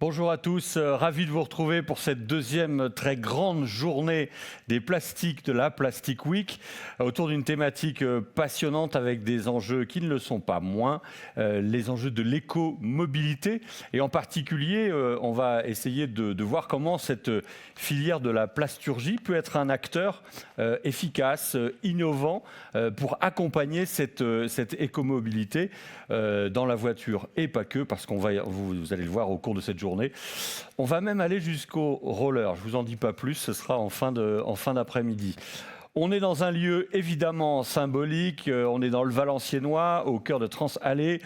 Bonjour à tous, ravi de vous retrouver pour cette deuxième très grande journée des plastiques de la Plastic Week autour d'une thématique passionnante avec des enjeux qui ne le sont pas moins, les enjeux de l'éco-mobilité et en particulier on va essayer de voir comment cette filière de la plasturgie peut être un acteur efficace, innovant pour accompagner cette éco-mobilité dans la voiture et pas que, parce qu'on va, vous allez le voir au cours de cette journée. On va même aller jusqu'au roller. Je ne vous en dis pas plus, ce sera en fin d'après-midi. On est dans un lieu évidemment symbolique, on est dans le Valenciennois, au cœur de Trans-Allée.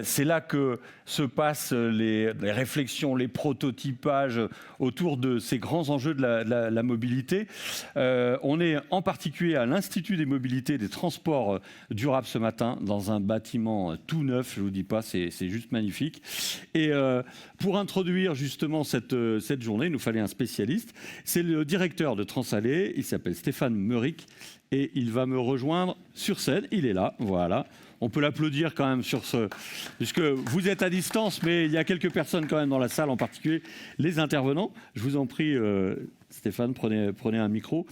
C'est là que se passent les réflexions, les prototypages autour de ces grands enjeux de la mobilité. On est en particulier à l'Institut des mobilités et des transports durables ce matin, dans un bâtiment tout neuf, je ne vous dis pas, c'est juste magnifique. Et pour introduire justement cette journée, il nous fallait un spécialiste. C'est le directeur de Trans-Allée, il s'appelle Stéphane Meuric et il va me rejoindre sur scène. Il est là, voilà. On peut l'applaudir quand même puisque vous êtes à distance, mais il y a quelques personnes quand même dans la salle, en particulier les intervenants. Je vous en prie, Stéphane, prenez un micro.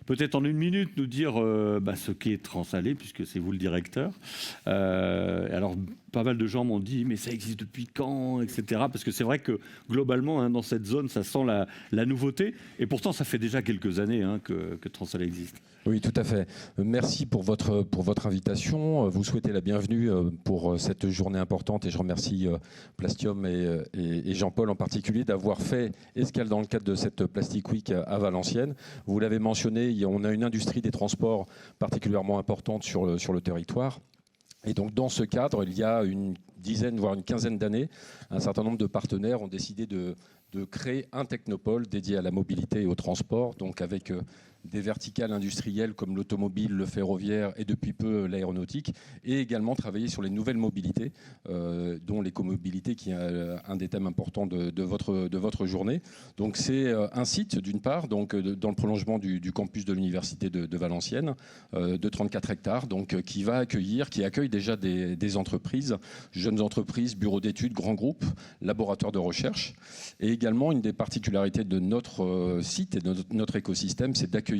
Peut-être en une minute nous dire ce qu'est Trans-Allée, puisque c'est vous le directeur. Alors, pas mal de gens m'ont dit, mais ça existe depuis quand, etc. Parce que c'est vrai que globalement, dans cette zone, ça sent la nouveauté. Et pourtant, ça fait déjà quelques années que Trans-Allée existe. Oui, tout à fait. Merci pour votre invitation. Vous souhaitez la bienvenue pour cette journée importante et je remercie Plastium et Jean-Paul en particulier d'avoir fait escale dans le cadre de cette Plastic Week à Valenciennes. Vous l'avez mentionné, on a une industrie des transports particulièrement importante sur le territoire. Et donc dans ce cadre, il y a une dizaine, voire une quinzaine d'années, un certain nombre de partenaires ont décidé de créer un technopôle dédié à la mobilité et au transport, donc avec des verticales industrielles comme l'automobile, le ferroviaire et depuis peu l'aéronautique, et également travailler sur les nouvelles mobilités, dont l'écomobilité qui est un des thèmes importants de votre journée. Donc c'est un site d'une part, donc dans le prolongement du campus de l'université de Valenciennes, de 34 hectares, donc qui accueille déjà des entreprises, jeunes entreprises, bureaux d'études, grands groupes, laboratoires de recherche, et également une des particularités de notre site et de notre écosystème, c'est d'accueillir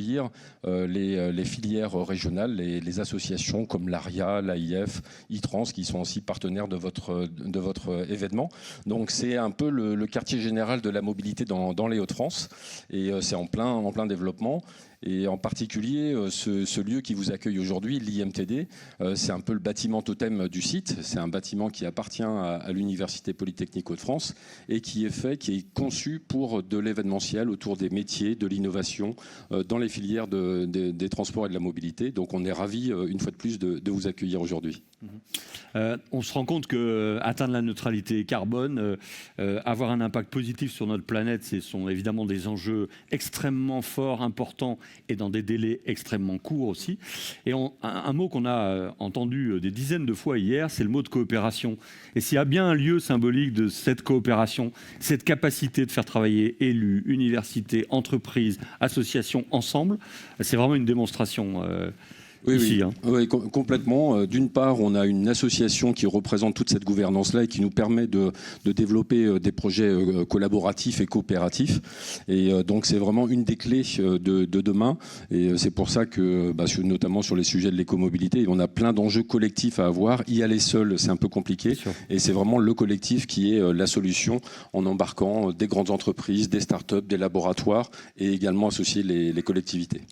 les filières régionales, les associations comme l'ARIA, l'AIF, e-Trans, qui sont aussi partenaires de votre événement. Donc c'est un peu le quartier général de la mobilité dans les Hauts-de-France et c'est en plein développement. Et en particulier, ce lieu qui vous accueille aujourd'hui, l'IMTD, c'est un peu le bâtiment totem du site. C'est un bâtiment qui appartient à l'Université Polytechnique Hauts-de-France et qui est conçu pour de l'événementiel autour des métiers, de l'innovation, dans les filières des transports et de la mobilité. Donc on est ravis, une fois de plus, de vous accueillir aujourd'hui. On se rend compte qu'atteindre la neutralité carbone, avoir un impact positif sur notre planète, ce sont évidemment des enjeux extrêmement forts, importants et dans des délais extrêmement courts aussi. Et un mot qu'on a entendu des dizaines de fois hier, c'est le mot de coopération. Et s'il y a bien un lieu symbolique de cette coopération, cette capacité de faire travailler élus, universités, entreprises, associations ensemble, c'est vraiment une démonstration. Oui, complètement. D'une part, on a une association qui représente toute cette gouvernance-là et qui nous permet de développer des projets collaboratifs et coopératifs. Et donc, c'est vraiment une des clés de demain. Et c'est pour ça que, notamment sur les sujets de l'écomobilité, on a plein d'enjeux collectifs à avoir. Y aller seul, c'est un peu compliqué. Et c'est vraiment le collectif qui est la solution en embarquant des grandes entreprises, des startups, des laboratoires et également associer les collectivités.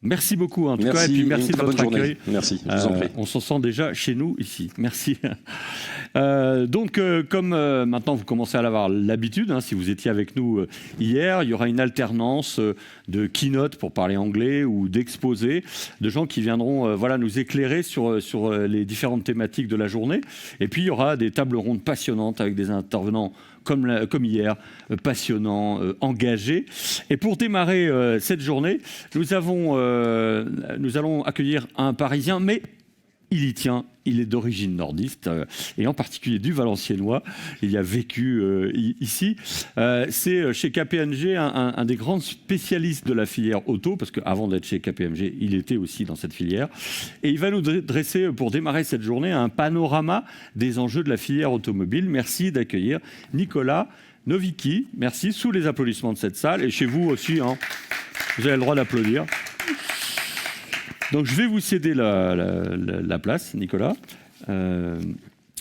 Merci beaucoup en tout cas, et puis merci de votre accueil. Merci, je vous en prie. On s'en sent déjà chez nous ici. Merci. Comme maintenant vous commencez à avoir l'habitude, si vous étiez avec nous hier, il y aura une alternance de keynote pour parler anglais ou d'exposés, de gens qui viendront nous éclairer sur les différentes thématiques de la journée. Et puis il y aura des tables rondes passionnantes avec des intervenants comme hier, passionnant, engagé. Et pour démarrer cette journée, nous allons accueillir un Parisien, mais il y tient, il est d'origine nordiste, et en particulier du Valenciennois. Il a vécu ici. C'est chez KPMG un des grands spécialistes de la filière auto, parce qu'avant d'être chez KPMG, il était aussi dans cette filière. Et il va nous dresser, pour démarrer cette journée, un panorama des enjeux de la filière automobile. Merci d'accueillir Nicolas Noviki, merci, sous les applaudissements de cette salle, et chez vous aussi, hein, vous avez le droit d'applaudir. Donc je vais vous céder la place, Nicolas.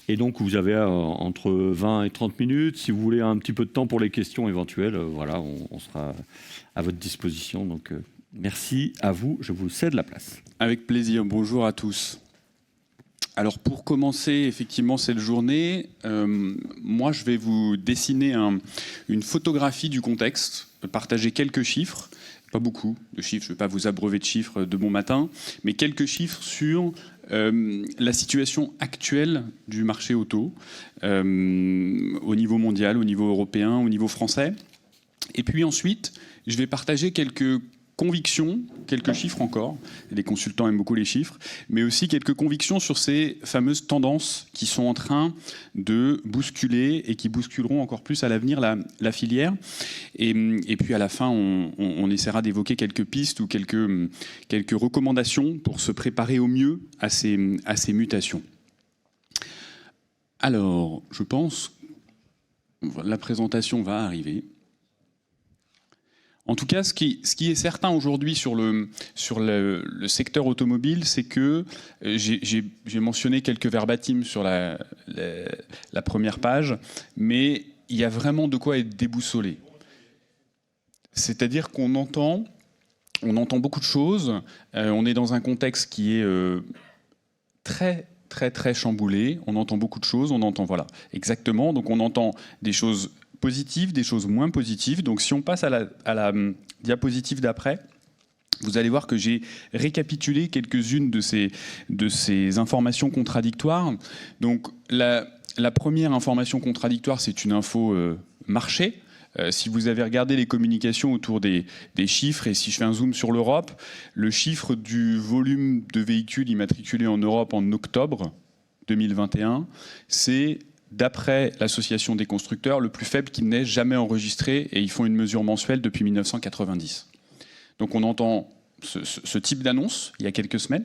Et donc vous avez entre 20 et 30 minutes. Si vous voulez un petit peu de temps pour les questions éventuelles, voilà, on sera à votre disposition. Donc merci à vous, je vous cède la place. Avec plaisir, bonjour à tous. Alors pour commencer effectivement cette journée, moi je vais vous dessiner une photographie du contexte, partager quelques chiffres, pas beaucoup de chiffres, je ne vais pas vous abreuver de chiffres de bon matin, mais quelques chiffres sur la situation actuelle du marché auto au niveau mondial, au niveau européen, au niveau français. Et puis ensuite, je vais partager quelques convictions, quelques chiffres encore, les consultants aiment beaucoup les chiffres, mais aussi quelques convictions sur ces fameuses tendances qui sont en train de bousculer et qui bousculeront encore plus à l'avenir la filière. Et puis à la fin, on essaiera d'évoquer quelques pistes ou quelques recommandations pour se préparer au mieux à ces mutations. Alors, je pense que la présentation va arriver. En tout cas, ce qui est certain aujourd'hui sur le secteur automobile, c'est que j'ai mentionné quelques verbatims sur la première page, mais il y a vraiment de quoi être déboussolé. C'est-à-dire qu'on entend beaucoup de choses. On est dans un contexte qui est très très chamboulé. On entend beaucoup de choses. On entend exactement. Donc on entend des choses positives, des choses moins positives. Donc si on passe à la diapositive d'après, vous allez voir que j'ai récapitulé quelques-unes de ces informations contradictoires. Donc la première information contradictoire, c'est une info marché. Si vous avez regardé les communications autour des chiffres, et si je fais un zoom sur l'Europe, le chiffre du volume de véhicules immatriculés en Europe en octobre 2021, c'est, d'après l'association des constructeurs, le plus faible qu'ils n'aient jamais enregistré, et ils font une mesure mensuelle depuis 1990. Donc on entend ce type d'annonce il y a quelques semaines.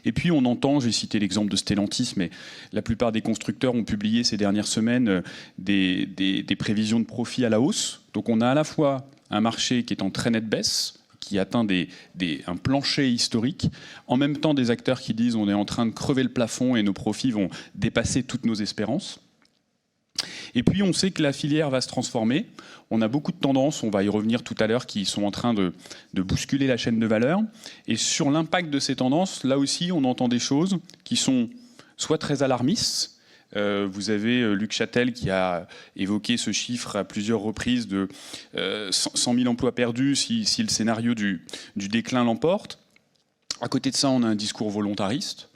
Et puis on entend, j'ai cité l'exemple de Stellantis, mais la plupart des constructeurs ont publié ces dernières semaines des prévisions de profit à la hausse. Donc on a à la fois un marché qui est en très nette baisse, qui atteint un plancher historique, en même temps des acteurs qui disent on est en train de crever le plafond et nos profits vont dépasser toutes nos espérances. Et puis on sait que la filière va se transformer. On a beaucoup de tendances, on va y revenir tout à l'heure, qui sont en train de bousculer la chaîne de valeur. Et sur l'impact de ces tendances, là aussi on entend des choses qui sont soit très alarmistes. Vous avez Luc Châtel qui a évoqué ce chiffre à plusieurs reprises de 100 000 emplois perdus si le scénario du déclin l'emporte. À côté de ça, on a un discours volontariste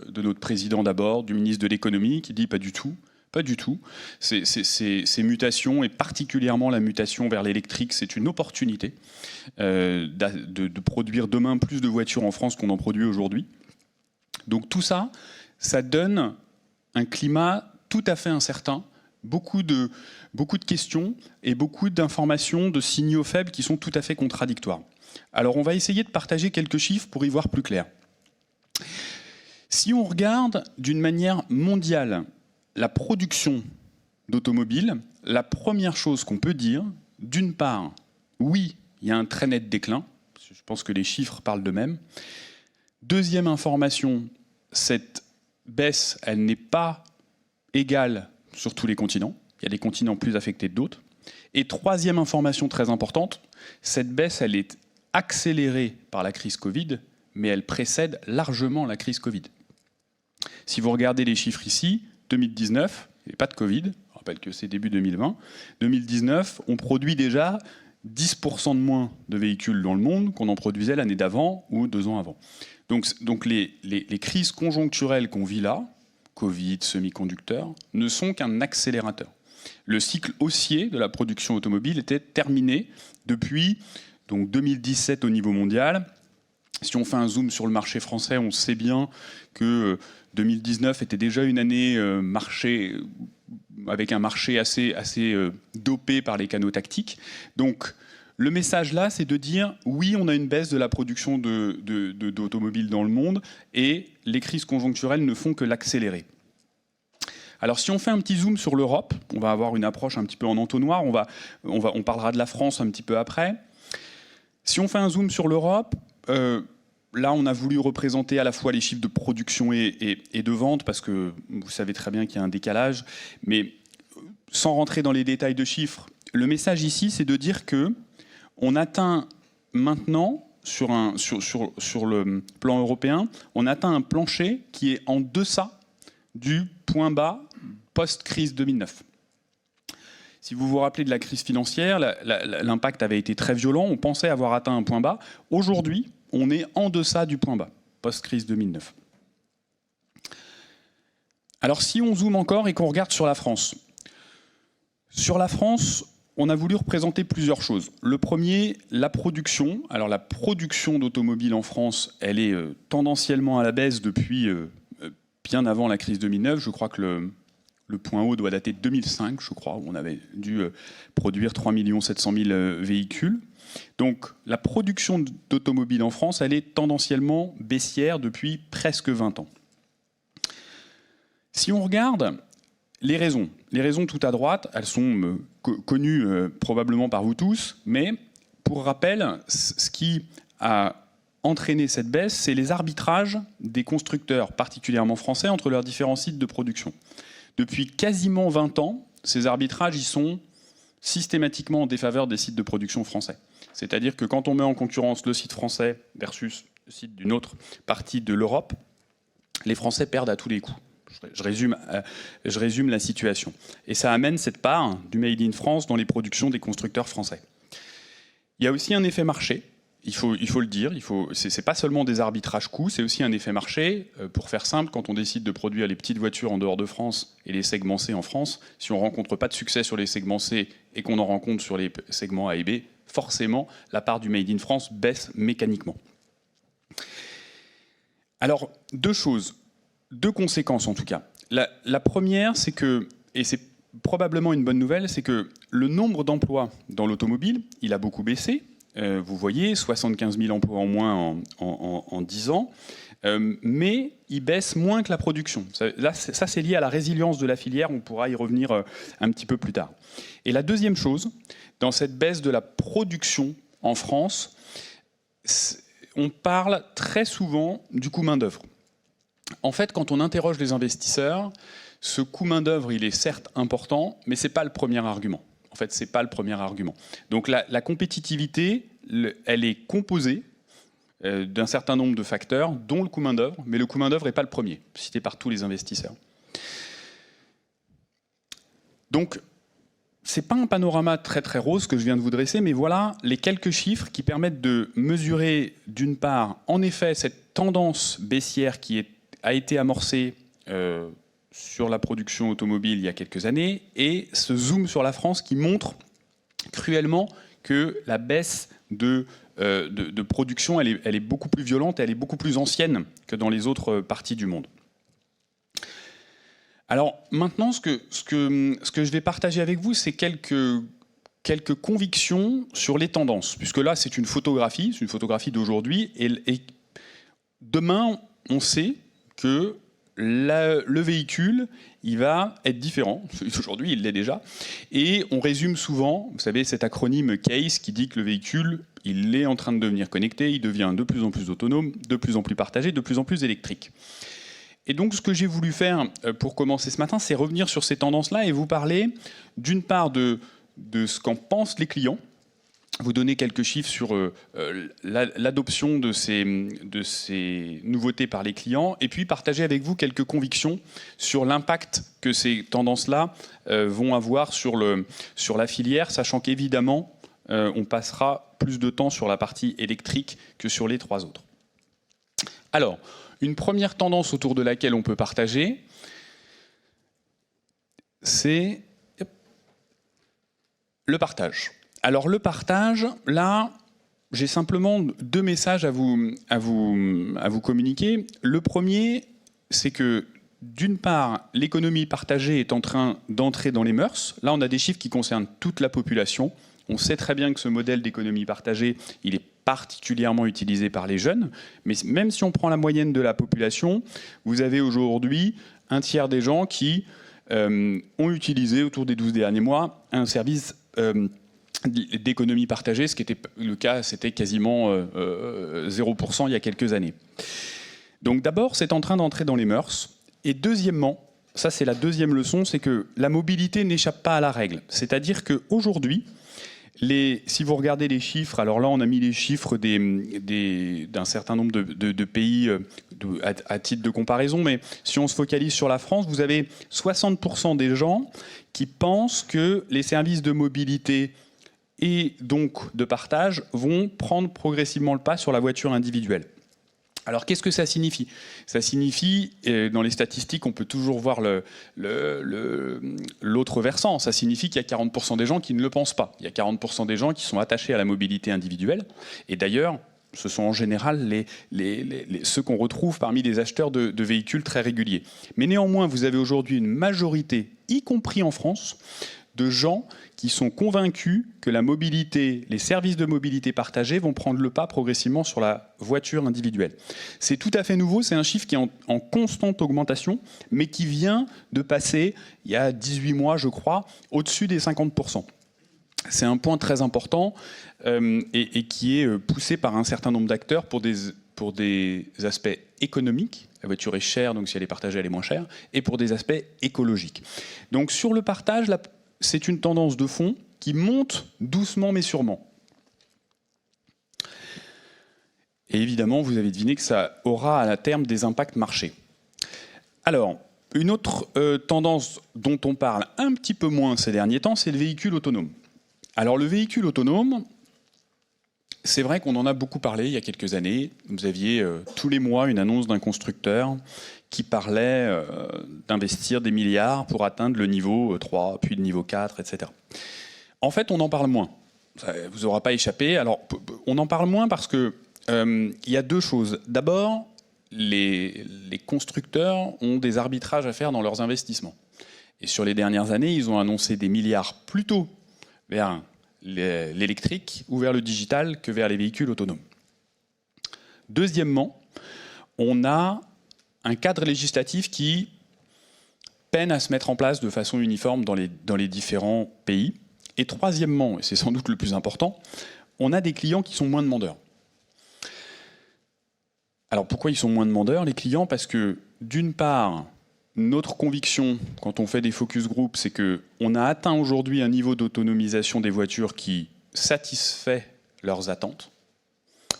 de notre président d'abord, du ministre de l'économie qui dit pas du tout. Pas du tout. Ces mutations, et particulièrement la mutation vers l'électrique, c'est une opportunité de produire demain plus de voitures en France qu'on en produit aujourd'hui. Donc tout ça, ça donne un climat tout à fait incertain, beaucoup de questions et beaucoup d'informations, de signaux faibles qui sont tout à fait contradictoires. Alors on va essayer de partager quelques chiffres pour y voir plus clair. Si on regarde d'une manière mondiale la production d'automobiles, la première chose qu'on peut dire, d'une part, oui, il y a un très net déclin, je pense que les chiffres parlent d'eux-mêmes. Deuxième information, cette baisse, elle n'est pas égale sur tous les continents. Il y a des continents plus affectés que d'autres. Et troisième information très importante, cette baisse, elle est accélérée par la crise Covid, mais elle précède largement la crise Covid. Si vous regardez les chiffres ici, 2019, il n'y avait pas de Covid, je rappelle que c'est début 2020. 2019, on produit déjà 10% de moins de véhicules dans le monde qu'on en produisait l'année d'avant ou 2 ans avant. Donc les crises conjoncturelles qu'on vit là, Covid, semi-conducteurs, ne sont qu'un accélérateur. Le cycle haussier de la production automobile était terminé depuis donc 2017 au niveau mondial. Si on fait un zoom sur le marché français, on sait bien que 2019 était déjà une année avec un marché assez dopé par les canaux tactiques. Donc le message là, c'est de dire oui, on a une baisse de la production d'automobiles dans le monde et les crises conjoncturelles ne font que l'accélérer. Alors si on fait un petit zoom sur l'Europe, on va avoir une approche un petit peu en entonnoir, on parlera de la France un petit peu après. Si on fait un zoom sur l'Europe, là on a voulu représenter à la fois les chiffres de production et de vente, parce que vous savez très bien qu'il y a un décalage, mais sans rentrer dans les détails de chiffres, le message ici c'est de dire que on atteint maintenant, sur le plan européen, on atteint un plancher qui est en deçà du point bas post-crise 2009. Si vous vous rappelez de la crise financière, l'impact avait été très violent, on pensait avoir atteint un point bas. Aujourd'hui, on est en deçà du point bas, post-crise 2009. Alors si on zoome encore et qu'on regarde sur la France, on a voulu représenter plusieurs choses. Le premier, la production. Alors la production d'automobiles en France, elle est tendanciellement à la baisse depuis bien avant la crise 2009. Je crois que le point haut doit dater de 2005, je crois, où on avait dû produire 3 700 000 véhicules. Donc la production d'automobiles en France, elle est tendanciellement baissière depuis presque 20 ans. Si on regarde les raisons tout à droite, elles sont connues probablement par vous tous, mais pour rappel, ce qui a entraîné cette baisse, c'est les arbitrages des constructeurs, particulièrement français, entre leurs différents sites de production. Depuis quasiment 20 ans, ces arbitrages, ils sont systématiquement en défaveur des sites de production français. C'est-à-dire que quand on met en concurrence le site français versus le site d'une autre partie de l'Europe, les Français perdent à tous les coups. Je résume la situation. Et ça amène cette part du Made in France dans les productions des constructeurs français. Il y a aussi un effet marché, il faut le dire, ce n'est pas seulement des arbitrages coûts, c'est aussi un effet marché. Pour faire simple, quand on décide de produire les petites voitures en dehors de France et les segments C en France, si on ne rencontre pas de succès sur les segments C et qu'on en rencontre sur les segments A et B, forcément, la part du Made in France baisse mécaniquement. Alors, deux conséquences en tout cas. La première, c'est que, et c'est probablement une bonne nouvelle, c'est que le nombre d'emplois dans l'automobile, il a beaucoup baissé. Vous voyez, 75 000 emplois en moins en 10 ans, mais il baisse moins que la production. Ça, c'est lié à la résilience de la filière, on pourra y revenir un petit peu plus tard. Et la deuxième chose, dans cette baisse de la production en France, on parle très souvent du coût main-d'œuvre. En fait, quand on interroge les investisseurs, ce coût main-d'œuvre, il est certes important, mais ce n'est pas le premier argument. En fait, ce n'est pas le premier argument. Donc la compétitivité, elle est composée d'un certain nombre de facteurs, dont le coût main-d'œuvre, mais le coût main-d'œuvre n'est pas le premier, cité par tous les investisseurs. Donc, ce n'est pas un panorama très très rose que je viens de vous dresser, mais voilà les quelques chiffres qui permettent de mesurer, d'une part, en effet, cette tendance baissière qui a été amorcée sur la production automobile il y a quelques années, et ce zoom sur la France qui montre cruellement que la baisse de production, elle est beaucoup plus violente, elle est beaucoup plus ancienne que dans les autres parties du monde. Alors maintenant, ce que je vais partager avec vous, c'est quelques convictions sur les tendances, puisque là c'est une photographie d'aujourd'hui, et demain on sait que le véhicule, il va être différent. Aujourd'hui, il l'est déjà. Et on résume souvent, vous savez, cet acronyme CASE qui dit que le véhicule, il est en train de devenir connecté, il devient de plus en plus autonome, de plus en plus partagé, de plus en plus électrique. Et donc, ce que j'ai voulu faire pour commencer ce matin, c'est revenir sur ces tendances-là et vous parler, d'une part, de ce qu'en pensent les clients, vous donner quelques chiffres sur l'adoption de ces nouveautés par les clients, et puis partager avec vous quelques convictions sur l'impact que ces tendances-là vont avoir sur la filière, sachant qu'évidemment, on passera plus de temps sur la partie électrique que sur les trois autres. Alors, une première tendance autour de laquelle on peut partager, c'est le partage. Alors le partage, là, j'ai simplement deux messages à vous communiquer. Le premier, c'est que d'une part, l'économie partagée est en train d'entrer dans les mœurs. Là, on a des chiffres qui concernent toute la population. On sait très bien que ce modèle d'économie partagée, il est particulièrement utilisé par les jeunes. Mais même si on prend la moyenne de la population, vous avez aujourd'hui un tiers des gens qui ont utilisé autour des 12 derniers mois un service d'économie partagée, ce qui était le cas, c'était quasiment 0% il y a quelques années. Donc d'abord, c'est en train d'entrer dans les mœurs. Et deuxièmement, ça c'est la deuxième leçon, c'est que la mobilité n'échappe pas à la règle. C'est-à-dire qu'aujourd'hui, si vous regardez les chiffres, alors là on a mis les chiffres d'un certain nombre de pays à titre de comparaison, mais si on se focalise sur la France, vous avez 60% des gens qui pensent que les services de mobilité et donc de partage vont prendre progressivement le pas sur la voiture individuelle. Alors qu'est-ce que ça signifie ? Ça signifie, dans les statistiques, on peut toujours voir l'autre versant. Ça signifie qu'il y a 40% des gens qui ne le pensent pas. Il y a 40% des gens qui sont attachés à la mobilité individuelle. Et d'ailleurs, ce sont en général ceux qu'on retrouve parmi les acheteurs de véhicules très réguliers. Mais néanmoins, vous avez aujourd'hui une majorité, y compris en France, de gens qui sont convaincus que la mobilité, les services de mobilité partagés vont prendre le pas progressivement sur la voiture individuelle. C'est tout à fait nouveau, c'est un chiffre qui est en constante augmentation, mais qui vient de passer, il y a 18 mois je crois, au-dessus des 50%. C'est un point très important et qui est poussé par un certain nombre d'acteurs pour des aspects économiques. La voiture est chère, donc si elle est partagée, elle est moins chère, et pour des aspects écologiques. Donc sur le partage, c'est une tendance de fond qui monte doucement mais sûrement. Et évidemment, vous avez deviné que ça aura à la terme des impacts marchés. Alors, une autre tendance dont on parle un petit peu moins ces derniers temps, c'est le véhicule autonome. Alors le véhicule autonome, c'est vrai qu'on en a beaucoup parlé il y a quelques années. Vous aviez tous les mois une annonce d'un constructeur qui parlait d'investir des milliards pour atteindre le niveau 3, puis le niveau 4, etc. En fait, on en parle moins. Ça ne vous aura pas échappé. Alors, on en parle moins parce que il y a deux choses. D'abord, les constructeurs ont des arbitrages à faire dans leurs investissements. Et sur les dernières années, ils ont annoncé des milliards plutôt vers l'électrique ou vers le digital que vers les véhicules autonomes. Deuxièmement, on a un cadre législatif qui peine à se mettre en place de façon uniforme dans les différents pays. Et troisièmement, et c'est sans doute le plus important, on a des clients qui sont moins demandeurs. Alors pourquoi ils sont moins demandeurs, les clients ? Parce que d'une part, notre conviction, quand on fait des focus group, c'est qu'on a atteint aujourd'hui un niveau d'autonomisation des voitures qui satisfait leurs attentes.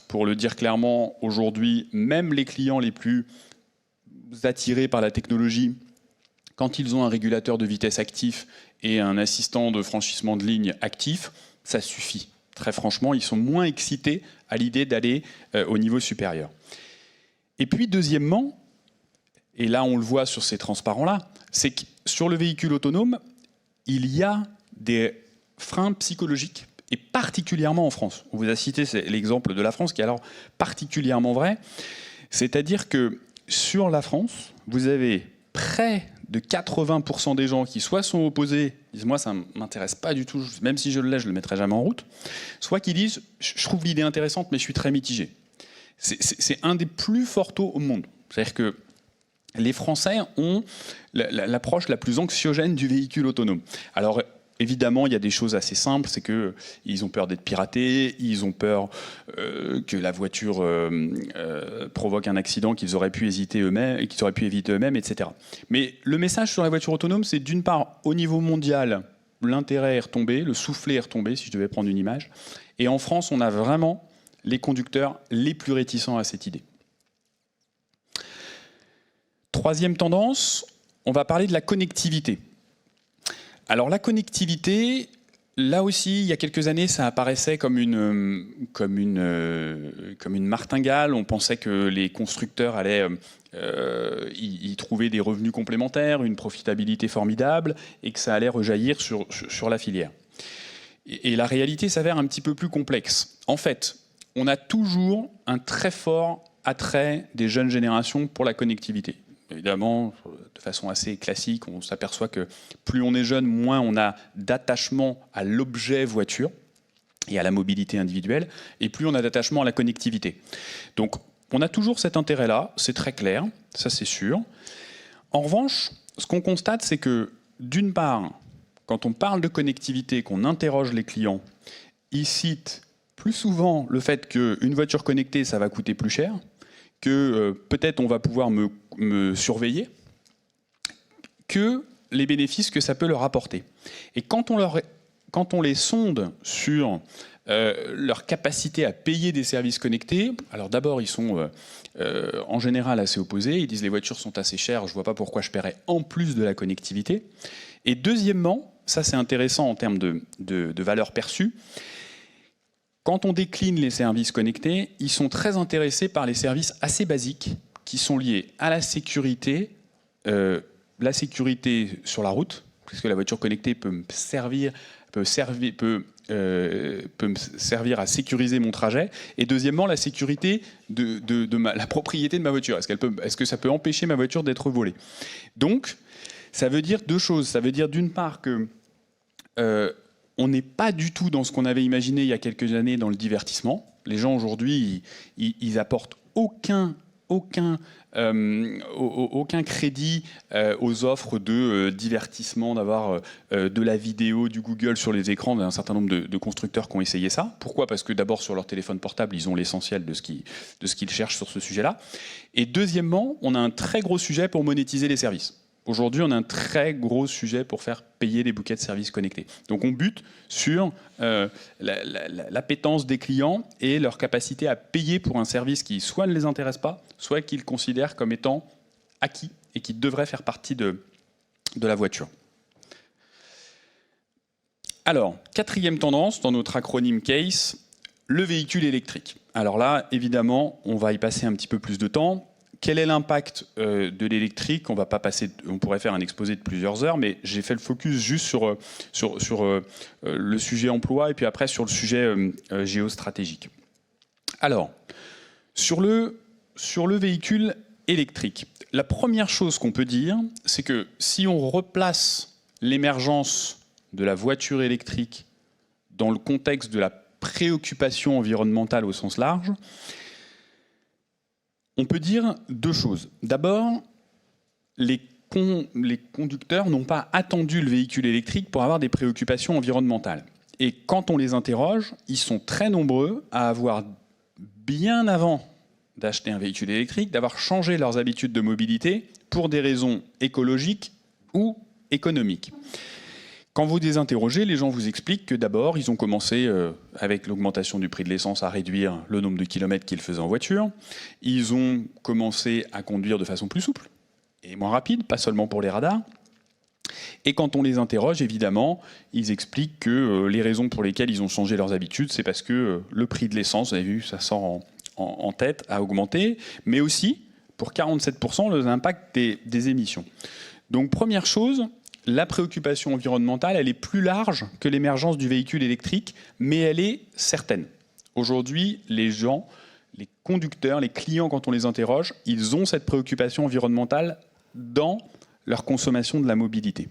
Pour le dire clairement, aujourd'hui, même les clients les plus attirés par la technologie, quand ils ont un régulateur de vitesse actif et un assistant de franchissement de ligne actif, ça suffit. Très franchement, ils sont moins excités à l'idée d'aller au niveau supérieur. Et puis deuxièmement, et là on le voit sur ces transparents-là, c'est que sur le véhicule autonome, il y a des freins psychologiques, et particulièrement en France. On vous a cité l'exemple de la France, qui est alors particulièrement vrai. C'est-à-dire que sur la France, vous avez près de 80% des gens qui soit sont opposés, disent moi ça ne m'intéresse pas du tout, même si je l'ai, je ne le mettrai jamais en route, soit qui disent je trouve l'idée intéressante mais je suis très mitigé. C'est un des plus forts taux au monde. C'est-à-dire que les Français ont l'approche la plus anxiogène du véhicule autonome. Alors évidemment, il y a des choses assez simples, c'est qu'ils ont peur d'être piratés, ils ont peur que la voiture provoque un accident qu'ils auraient pu éviter eux-mêmes, etc. Mais le message sur la voiture autonome, c'est d'une part, au niveau mondial, l'intérêt est retombé, le soufflet est retombé, si je devais prendre une image. Et en France, on a vraiment les conducteurs les plus réticents à cette idée. Troisième tendance, on va parler de la connectivité. Alors la connectivité, là aussi, il y a quelques années, ça apparaissait comme une martingale. On pensait que les constructeurs allaient y trouver des revenus complémentaires, une profitabilité formidable, et que ça allait rejaillir sur la filière. Et la réalité s'avère un petit peu plus complexe. En fait, on a toujours un très fort attrait des jeunes générations pour la connectivité. Évidemment, de façon assez classique, on s'aperçoit que plus on est jeune, moins on a d'attachement à l'objet voiture et à la mobilité individuelle, et plus on a d'attachement à la connectivité. Donc, on a toujours cet intérêt-là, c'est très clair, ça c'est sûr. En revanche, ce qu'on constate, c'est que d'une part, quand on parle de connectivité, qu'on interroge les clients, ils citent plus souvent le fait qu'une voiture connectée, ça va coûter plus cher, que peut-être on va pouvoir me surveiller, que les bénéfices que ça peut leur apporter. Et quand on les sonde sur leur capacité à payer des services connectés, alors d'abord ils sont en général assez opposés, ils disent les voitures sont assez chères, je ne vois pas pourquoi je paierais en plus de la connectivité. Et deuxièmement, ça c'est intéressant en termes de valeur perçue, quand on décline les services connectés, ils sont très intéressés par les services assez basiques qui sont liés à la sécurité sur la route, puisque la voiture connectée peut me servir à sécuriser mon trajet. Et deuxièmement, la sécurité la propriété de ma voiture. Est-ce que ça peut empêcher ma voiture d'être volée? Donc, ça veut dire deux choses. Ça veut dire d'une part que on n'est pas du tout dans ce qu'on avait imaginé il y a quelques années dans le divertissement. Les gens aujourd'hui, ils apportent aucun crédit aux offres de divertissement, d'avoir de la vidéo, du Google sur les écrans d'un certain nombre de constructeurs qui ont essayé ça. Pourquoi? Parce que d'abord sur leur téléphone portable, ils ont l'essentiel de ce qu'ils cherchent sur ce sujet-là. Et deuxièmement, on a un très gros sujet pour monétiser les services. Aujourd'hui, on a un très gros sujet pour faire payer les bouquets de services connectés. Donc on bute sur l'appétence des clients et leur capacité à payer pour un service qui soit ne les intéresse pas, soit qu'ils considèrent comme étant acquis et qui devrait faire partie de la voiture. Alors, quatrième tendance dans notre acronyme CASE, le véhicule électrique. Alors là, évidemment, on va y passer un petit peu plus de temps. Quel est l'impact de l'électrique? On pourrait faire un exposé de plusieurs heures, mais j'ai fait le focus juste sur le sujet emploi et puis après sur le sujet géostratégique. Alors, sur le véhicule électrique, la première chose qu'on peut dire, c'est que si on replace l'émergence de la voiture électrique dans le contexte de la préoccupation environnementale au sens large, on peut dire deux choses. D'abord, les conducteurs n'ont pas attendu le véhicule électrique pour avoir des préoccupations environnementales. Et quand on les interroge, ils sont très nombreux à avoir, bien avant d'acheter un véhicule électrique, d'avoir changé leurs habitudes de mobilité pour des raisons écologiques ou économiques. Quand vous les interrogez, les gens vous expliquent que d'abord, ils ont commencé, avec l'augmentation du prix de l'essence, à réduire le nombre de kilomètres qu'ils faisaient en voiture. Ils ont commencé à conduire de façon plus souple et moins rapide, pas seulement pour les radars. Et quand on les interroge, évidemment, ils expliquent que les raisons pour lesquelles ils ont changé leurs habitudes, c'est parce que le prix de l'essence, vous avez vu, ça sort en tête, a augmenté, mais aussi, pour 47%, l'impact des émissions. Donc, première chose, la préoccupation environnementale, elle est plus large que l'émergence du véhicule électrique, mais elle est certaine. Aujourd'hui, les gens, les conducteurs, les clients, quand on les interroge, ils ont cette préoccupation environnementale dans leur consommation de la mobilité.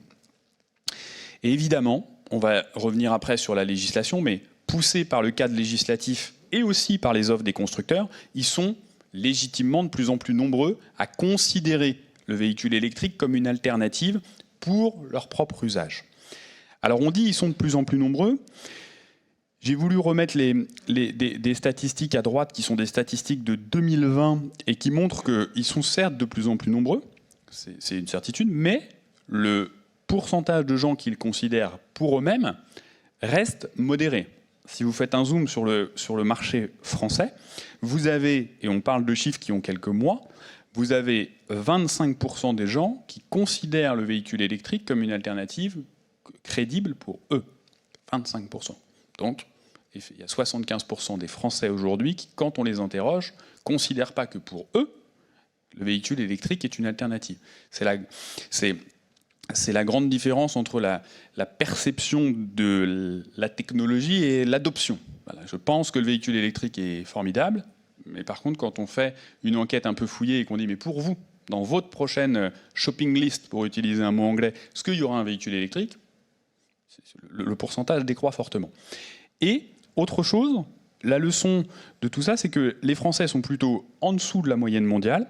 Et évidemment, on va revenir après sur la législation, mais poussés par le cadre législatif et aussi par les offres des constructeurs, ils sont légitimement de plus en plus nombreux à considérer le véhicule électrique comme une alternative pour leur propre usage. Alors on dit ils sont de plus en plus nombreux. J'ai voulu remettre des statistiques à droite qui sont des statistiques de 2020 et qui montrent qu'ils sont certes de plus en plus nombreux, c'est une certitude, mais le pourcentage de gens qu'ils considèrent pour eux-mêmes reste modéré. Si vous faites un zoom sur le marché français, vous avez, et on parle de chiffres qui ont quelques mois, vous avez 25% des gens qui considèrent le véhicule électrique comme une alternative crédible pour eux. 25%. Donc, il y a 75% des Français aujourd'hui qui, quand on les interroge, ne considèrent pas que pour eux, le véhicule électrique est une alternative. C'est la grande différence entre la perception de la technologie et l'adoption. Voilà, je pense que le véhicule électrique est formidable. Mais par contre, quand on fait une enquête un peu fouillée et qu'on dit « mais pour vous, dans votre prochaine shopping list, pour utiliser un mot anglais, est-ce qu'il y aura un véhicule électrique ?» le pourcentage décroît fortement. Et autre chose, la leçon de tout ça, c'est que les Français sont plutôt en dessous de la moyenne mondiale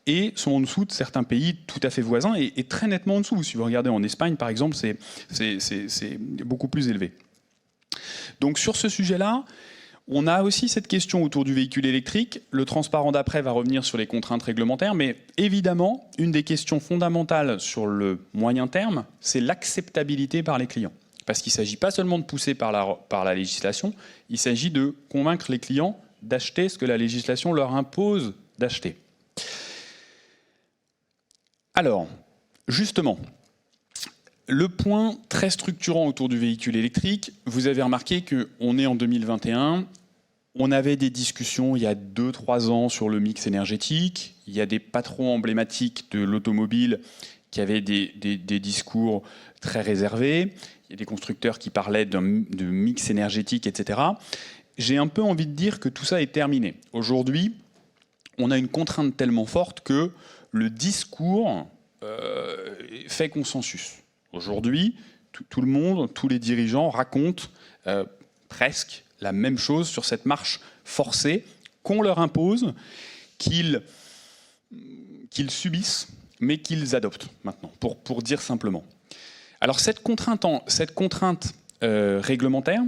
et sont en dessous de certains pays tout à fait voisins, et très nettement en dessous. Si vous regardez en Espagne, par exemple, c'est beaucoup plus élevé. Donc sur ce sujet-là, on a aussi cette question autour du véhicule électrique. Le transparent d'après va revenir sur les contraintes réglementaires, mais évidemment, une des questions fondamentales sur le moyen terme, c'est l'acceptabilité par les clients. Parce qu'il ne s'agit pas seulement de pousser par la législation, il s'agit de convaincre les clients d'acheter ce que la législation leur impose d'acheter. Alors, justement, le point très structurant autour du véhicule électrique, vous avez remarqué qu'on est en 2021, on avait des discussions il y a 2-3 ans sur le mix énergétique, il y a des patrons emblématiques de l'automobile qui avaient des discours très réservés, il y a des constructeurs qui parlaient de mix énergétique, etc. J'ai un peu envie de dire que tout ça est terminé. Aujourd'hui, on a une contrainte tellement forte que le discours fait consensus. Aujourd'hui, tout le monde, tous les dirigeants racontent presque la même chose sur cette marche forcée qu'on leur impose, qu'ils subissent, mais qu'ils adoptent maintenant, pour dire simplement. Alors cette contrainte réglementaire,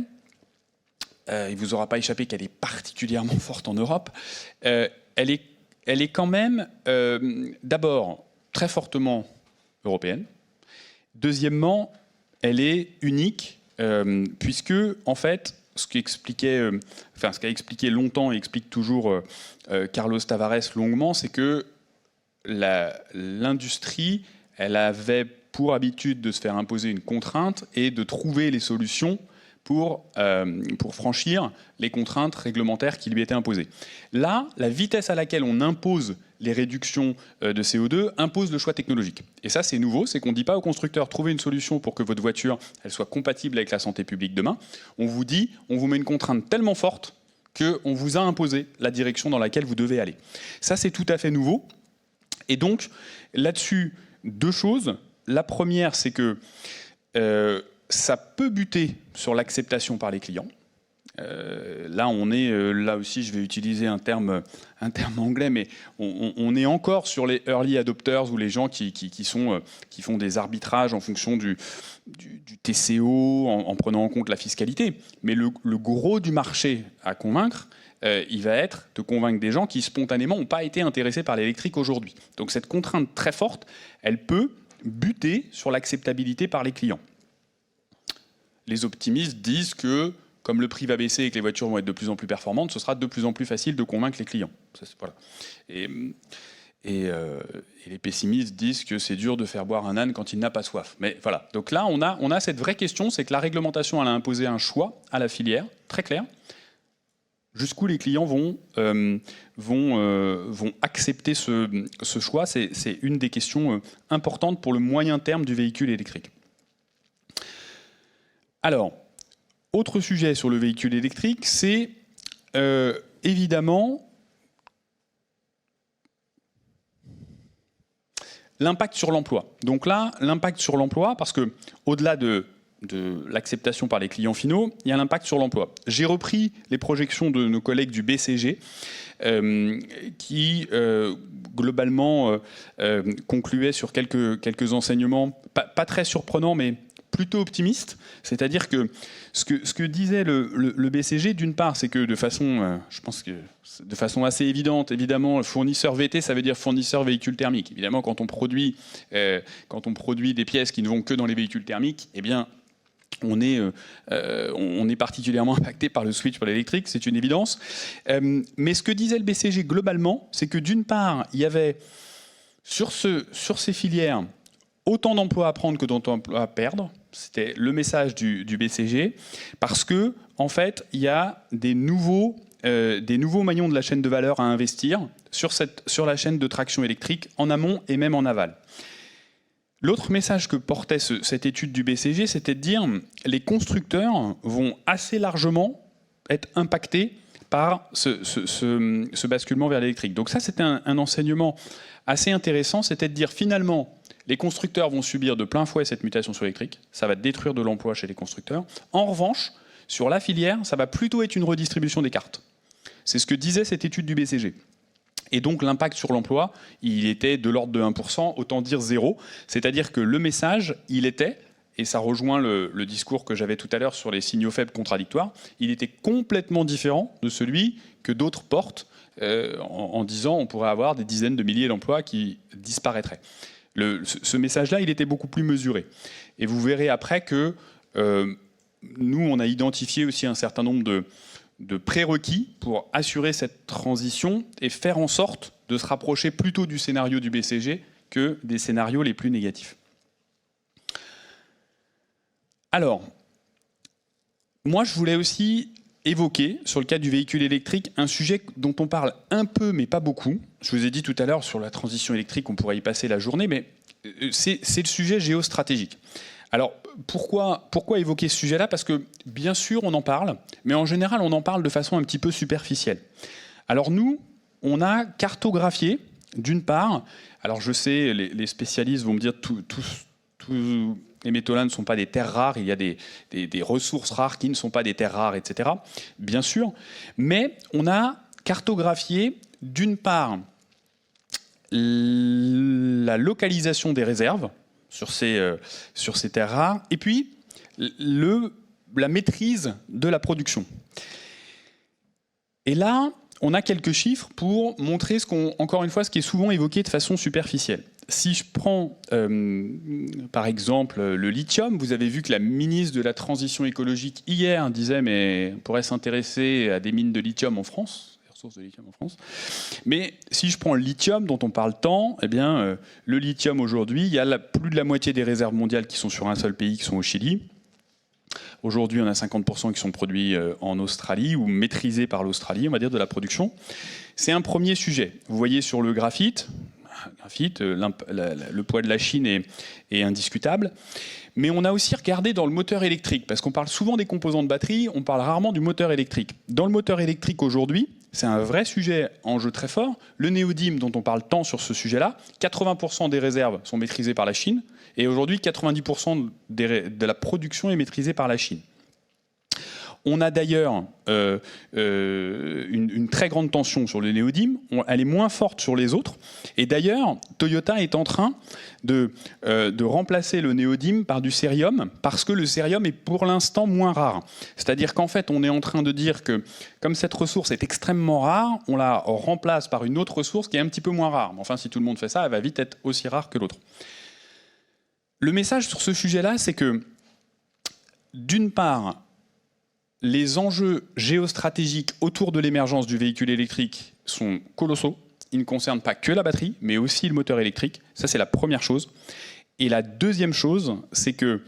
il ne vous aura pas échappé qu'elle est particulièrement forte en Europe, elle est quand même d'abord très fortement européenne. Deuxièmement, elle est unique, puisque, en fait, ce qu'a expliqué longtemps et explique toujours Carlos Tavares longuement, c'est que l'industrie, elle avait pour habitude de se faire imposer une contrainte et de trouver les solutions pour franchir les contraintes réglementaires qui lui étaient imposées. Là, la vitesse à laquelle on impose les réductions de CO2 impose le choix technologique. Et ça, c'est nouveau, c'est qu'on ne dit pas aux constructeurs « trouvez une solution pour que votre voiture elle soit compatible avec la santé publique demain ». On vous dit « on vous met une contrainte tellement forte qu'on vous a imposé la direction dans laquelle vous devez aller ». Ça, c'est tout à fait nouveau. Et donc, là-dessus, 2 choses. La première, c'est que ça peut buter sur l'acceptation par les clients. Là, là aussi, je vais utiliser un terme anglais, mais on est encore sur les early adopters ou les gens qui font des arbitrages en fonction du TCO, en prenant en compte la fiscalité. Mais le gros du marché à convaincre, il va être de convaincre des gens qui spontanément n'ont pas été intéressés par l'électrique aujourd'hui. Donc cette contrainte très forte, elle peut buter sur l'acceptabilité par les clients. Les optimistes disent que, comme le prix va baisser et que les voitures vont être de plus en plus performantes, ce sera de plus en plus facile de convaincre les clients. Ça, voilà. Et les pessimistes disent que c'est dur de faire boire un âne quand il n'a pas soif. Mais voilà. Donc là, on a cette vraie question, c'est que la réglementation elle a imposé un choix à la filière, très clair. Jusqu'où les clients vont accepter ce choix, c'est une des questions importantes pour le moyen terme du véhicule électrique. Alors, autre sujet sur le véhicule électrique, c'est évidemment l'impact sur l'emploi. Donc là, l'impact sur l'emploi, parce que au-delà de l'acceptation par les clients finaux, il y a l'impact sur l'emploi. J'ai repris les projections de nos collègues du BCG qui, globalement, concluaient sur quelques enseignements, pas très surprenants, mais plutôt optimistes. C'est-à-dire que ce que disait le BCG, d'une part, c'est que de façon, je pense que de façon assez évidente, évidemment, fournisseur VT, ça veut dire fournisseur véhicule thermique. Évidemment, quand on produit des pièces qui ne vont que dans les véhicules thermiques, eh bien, on est particulièrement impacté par le switch pour l'électrique, c'est une évidence. Mais ce que disait le BCG globalement, c'est que d'une part, il y avait sur ces filières autant d'emplois à prendre que d'emplois à perdre. C'était le message du BCG, parce que en fait, il y a des nouveaux maillons de la chaîne de valeur à investir sur la chaîne de traction électrique en amont et même en aval. L'autre message que portait cette étude du BCG, c'était de dire les constructeurs vont assez largement être impactés par ce basculement vers l'électrique. Donc ça, c'était un enseignement assez intéressant, c'était de dire finalement, les constructeurs vont subir de plein fouet cette mutation sur l'électrique, ça va détruire de l'emploi chez les constructeurs. En revanche, sur la filière, ça va plutôt être une redistribution des cartes. C'est ce que disait cette étude du BCG. Et donc l'impact sur l'emploi, il était de l'ordre de 1%, autant dire zéro. C'est-à-dire que le message, il était, et ça rejoint le discours que j'avais tout à l'heure sur les signaux faibles contradictoires, il était complètement différent de celui que d'autres portent en disant on pourrait avoir des dizaines de milliers d'emplois qui disparaîtraient. Ce message-là, il était beaucoup plus mesuré. Et vous verrez après que nous, on a identifié aussi un certain nombre de prérequis pour assurer cette transition et faire en sorte de se rapprocher plutôt du scénario du BCG que des scénarios les plus négatifs. Alors, moi je voulais aussi évoquer, sur le cas du véhicule électrique, un sujet dont on parle un peu mais pas beaucoup. Je vous ai dit tout à l'heure sur la transition électrique, on pourrait y passer la journée, mais c'est le sujet géostratégique. Alors, pourquoi évoquer ce sujet-là? Parce que, bien sûr, on en parle, mais en général, on en parle de façon un petit peu superficielle. Alors nous, on a cartographié, d'une part, alors je sais, les spécialistes vont me dire tous les métaux là ne sont pas des terres rares, il y a des ressources rares qui ne sont pas des terres rares, etc. Bien sûr, mais on a cartographié, d'une part, la localisation des réserves, sur ces terres rares, et puis la maîtrise de la production. Et là, on a quelques chiffres pour montrer encore une fois, ce qui est souvent évoqué de façon superficielle. Si je prends, par exemple, le lithium, vous avez vu que la ministre de la Transition écologique, hier, disait mais on pourrait s'intéresser à des mines de lithium en France, de lithium en France. Mais si je prends le lithium dont on parle tant, eh bien, le lithium aujourd'hui, il y a plus de la moitié des réserves mondiales qui sont sur un seul pays, qui sont au Chili. Aujourd'hui, on a 50% qui sont produits en Australie ou maîtrisés par l'Australie, on va dire, de la production. C'est un premier sujet. Vous voyez sur le graphite, le poids de la Chine est indiscutable. Mais on a aussi regardé dans le moteur électrique, parce qu'on parle souvent des composants de batterie, on parle rarement du moteur électrique. Dans le moteur électrique aujourd'hui, c'est un vrai sujet, enjeu très fort. Le néodyme dont on parle tant sur ce sujet-là, 80% des réserves sont maîtrisées par la Chine, et aujourd'hui 90% de la production est maîtrisée par la Chine. On a d'ailleurs une très grande tension sur le néodyme, elle est moins forte sur les autres, et d'ailleurs Toyota est en train de remplacer le néodyme par du cérium, parce que le cérium est pour l'instant moins rare. C'est-à-dire qu'en fait on est en train de dire que comme cette ressource est extrêmement rare, on la remplace par une autre ressource qui est un petit peu moins rare. Mais enfin si tout le monde fait ça, elle va vite être aussi rare que l'autre. Le message sur ce sujet-là, c'est que d'une part, les enjeux géostratégiques autour de l'émergence du véhicule électrique sont colossaux. Ils ne concernent pas que la batterie, mais aussi le moteur électrique. Ça, c'est la première chose. Et la deuxième chose, c'est que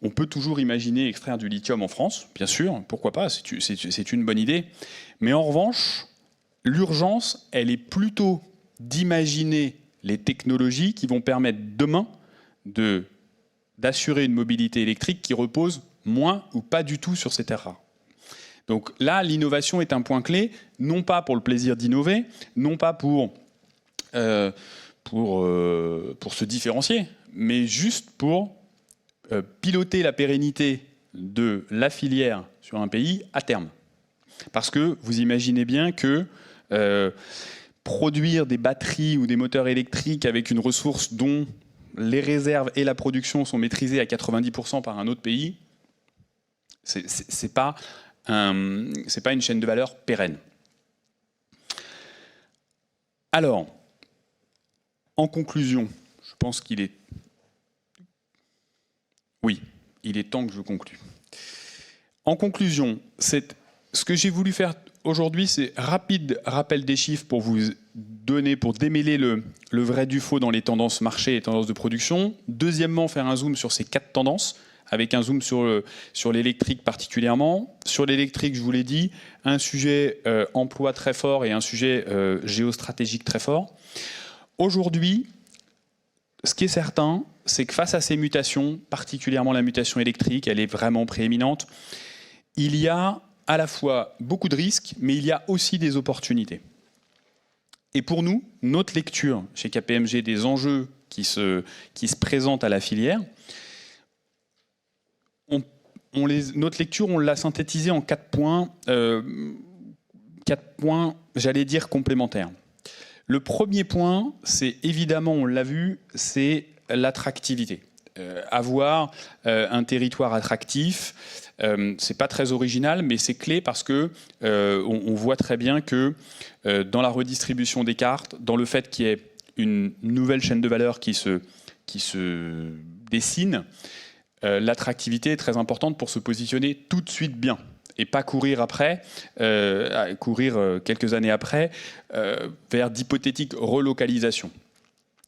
on peut toujours imaginer extraire du lithium en France, bien sûr, pourquoi pas, c'est une bonne idée. Mais en revanche, l'urgence, elle est plutôt d'imaginer les technologies qui vont permettre demain d'assurer une mobilité électrique qui repose moins ou pas du tout sur ces terres rares. Donc là, l'innovation est un point clé, non pas pour le plaisir d'innover, non pas pour se différencier, mais juste pour piloter la pérennité de la filière sur un pays à terme. Parce que vous imaginez bien que produire des batteries ou des moteurs électriques avec une ressource dont les réserves et la production sont maîtrisées à 90% par un autre pays, c'est pas une chaîne de valeur pérenne. Alors, en conclusion, je pense qu'il est... Oui, il est temps que je conclue. En conclusion, ce que j'ai voulu faire aujourd'hui, c'est rapide rappel des chiffres pour vous donner, pour démêler le vrai du faux dans les tendances marché et tendances de production. Deuxièmement, faire un zoom sur ces 4 tendances, avec un zoom sur l'électrique particulièrement. Sur l'électrique, je vous l'ai dit, un sujet emploi très fort et un sujet géostratégique très fort. Aujourd'hui, ce qui est certain, c'est que face à ces mutations, particulièrement la mutation électrique, elle est vraiment prééminente. Il y a à la fois beaucoup de risques, mais il y a aussi des opportunités. Et pour nous, notre lecture chez KPMG des enjeux qui se présentent à la filière, notre lecture, on l'a synthétisée en 4 points, j'allais dire complémentaires. Le premier point, c'est évidemment, on l'a vu, c'est l'attractivité. Avoir un territoire attractif, c'est pas très original, mais c'est clé parce que on voit très bien que dans la redistribution des cartes, dans le fait qu'il y ait une nouvelle chaîne de valeur qui se dessine, l'attractivité est très importante pour se positionner tout de suite bien et pas courir après, courir quelques années après vers d'hypothétiques relocalisations.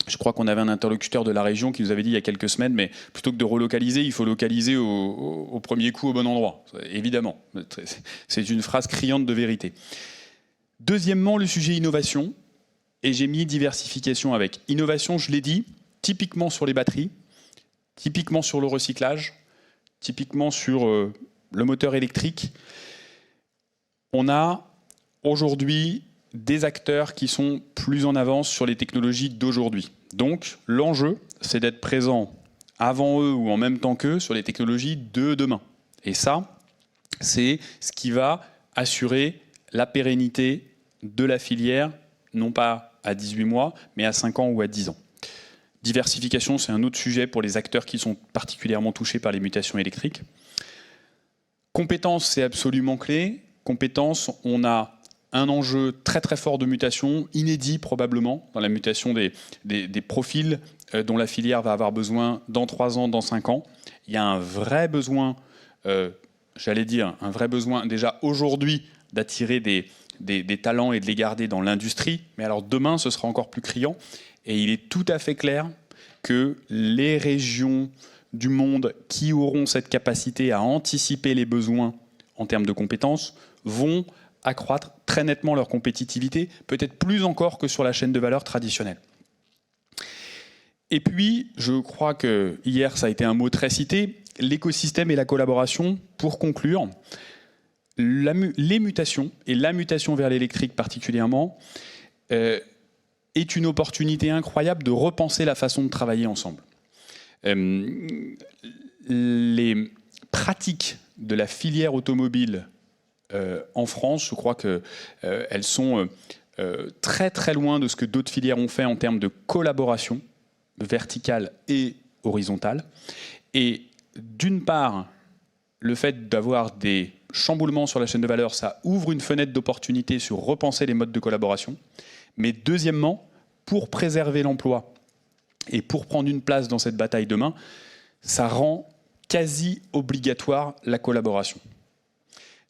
Je crois qu'on avait un interlocuteur de la région qui nous avait dit il y a quelques semaines, mais plutôt que de relocaliser, il faut localiser au premier coup au bon endroit. Évidemment, c'est une phrase criante de vérité. Deuxièmement, le sujet innovation, et j'ai mis diversification avec. Innovation, je l'ai dit, typiquement sur les batteries, typiquement sur le recyclage, typiquement sur le moteur électrique. On a aujourd'hui des acteurs qui sont plus en avance sur les technologies d'aujourd'hui. Donc, l'enjeu, c'est d'être présent avant eux ou en même temps qu'eux sur les technologies de demain. Et ça, c'est ce qui va assurer la pérennité de la filière, non pas à 18 mois, mais à 5 ans ou à 10 ans. Diversification, c'est un autre sujet pour les acteurs qui sont particulièrement touchés par les mutations électriques. Compétences, c'est absolument clé. Compétences, on a un enjeu très très fort de mutation, inédit probablement, dans la mutation des profils dont la filière va avoir besoin dans 3 ans, dans 5 ans. Il y a un vrai besoin, un vrai besoin déjà aujourd'hui d'attirer des talents et de les garder dans l'industrie, mais alors demain ce sera encore plus criant, et il est tout à fait clair que les régions du monde qui auront cette capacité à anticiper les besoins en termes de compétences vont accroître très nettement leur compétitivité, peut-être plus encore que sur la chaîne de valeur traditionnelle. Et puis, je crois que hier, ça a été un mot très cité, l'écosystème et la collaboration. Pour conclure, les mutations, et la mutation vers l'électrique particulièrement, est une opportunité incroyable de repenser la façon de travailler ensemble. Les pratiques de la filière automobile en France, je crois qu'elles sont très très loin de ce que d'autres filières ont fait en termes de collaboration verticale et horizontale. Et d'une part, le fait d'avoir des chamboulements sur la chaîne de valeur, ça ouvre une fenêtre d'opportunité sur repenser les modes de collaboration. Mais deuxièmement, pour préserver l'emploi et pour prendre une place dans cette bataille demain, ça rend quasi obligatoire la collaboration.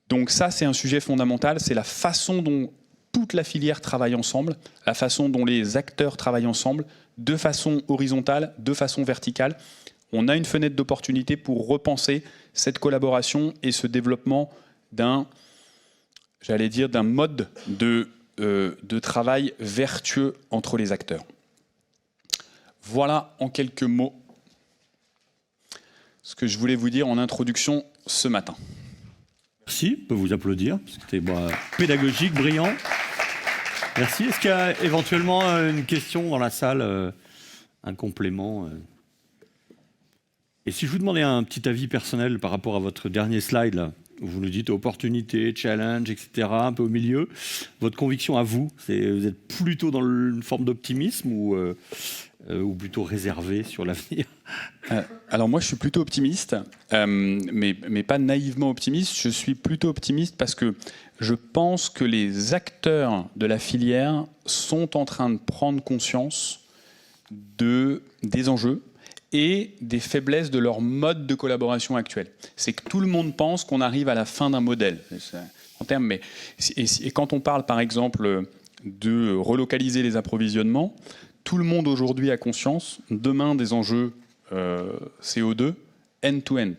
Donc ça, c'est un sujet fondamental, c'est la façon dont toute la filière travaille ensemble, la façon dont les acteurs travaillent ensemble, de façon horizontale, de façon verticale. On a une fenêtre d'opportunité pour repenser cette collaboration et ce développement d'un mode de travail vertueux entre les acteurs. Voilà en quelques mots ce que je voulais vous dire en introduction ce matin. Merci, on peut vous applaudir, c'était pédagogique, brillant. Merci. Est-ce qu'il y a éventuellement une question dans la salle, un complément Et si je vous demandais un petit avis personnel par rapport à votre dernier slide, là, où vous nous dites opportunité, challenge, etc., un peu au milieu, votre conviction à vous, vous êtes plutôt dans une forme d'optimisme ou plutôt réservé sur l'avenir? Alors moi je suis plutôt optimiste, mais pas naïvement optimiste, je suis plutôt optimiste parce que je pense que les acteurs de la filière sont en train de prendre conscience des enjeux et des faiblesses de leur mode de collaboration actuel. C'est que tout le monde pense qu'on arrive à la fin d'un modèle. En termes, et quand on parle par exemple de relocaliser les approvisionnements, tout le monde aujourd'hui a conscience demain des enjeux CO2 end-to-end.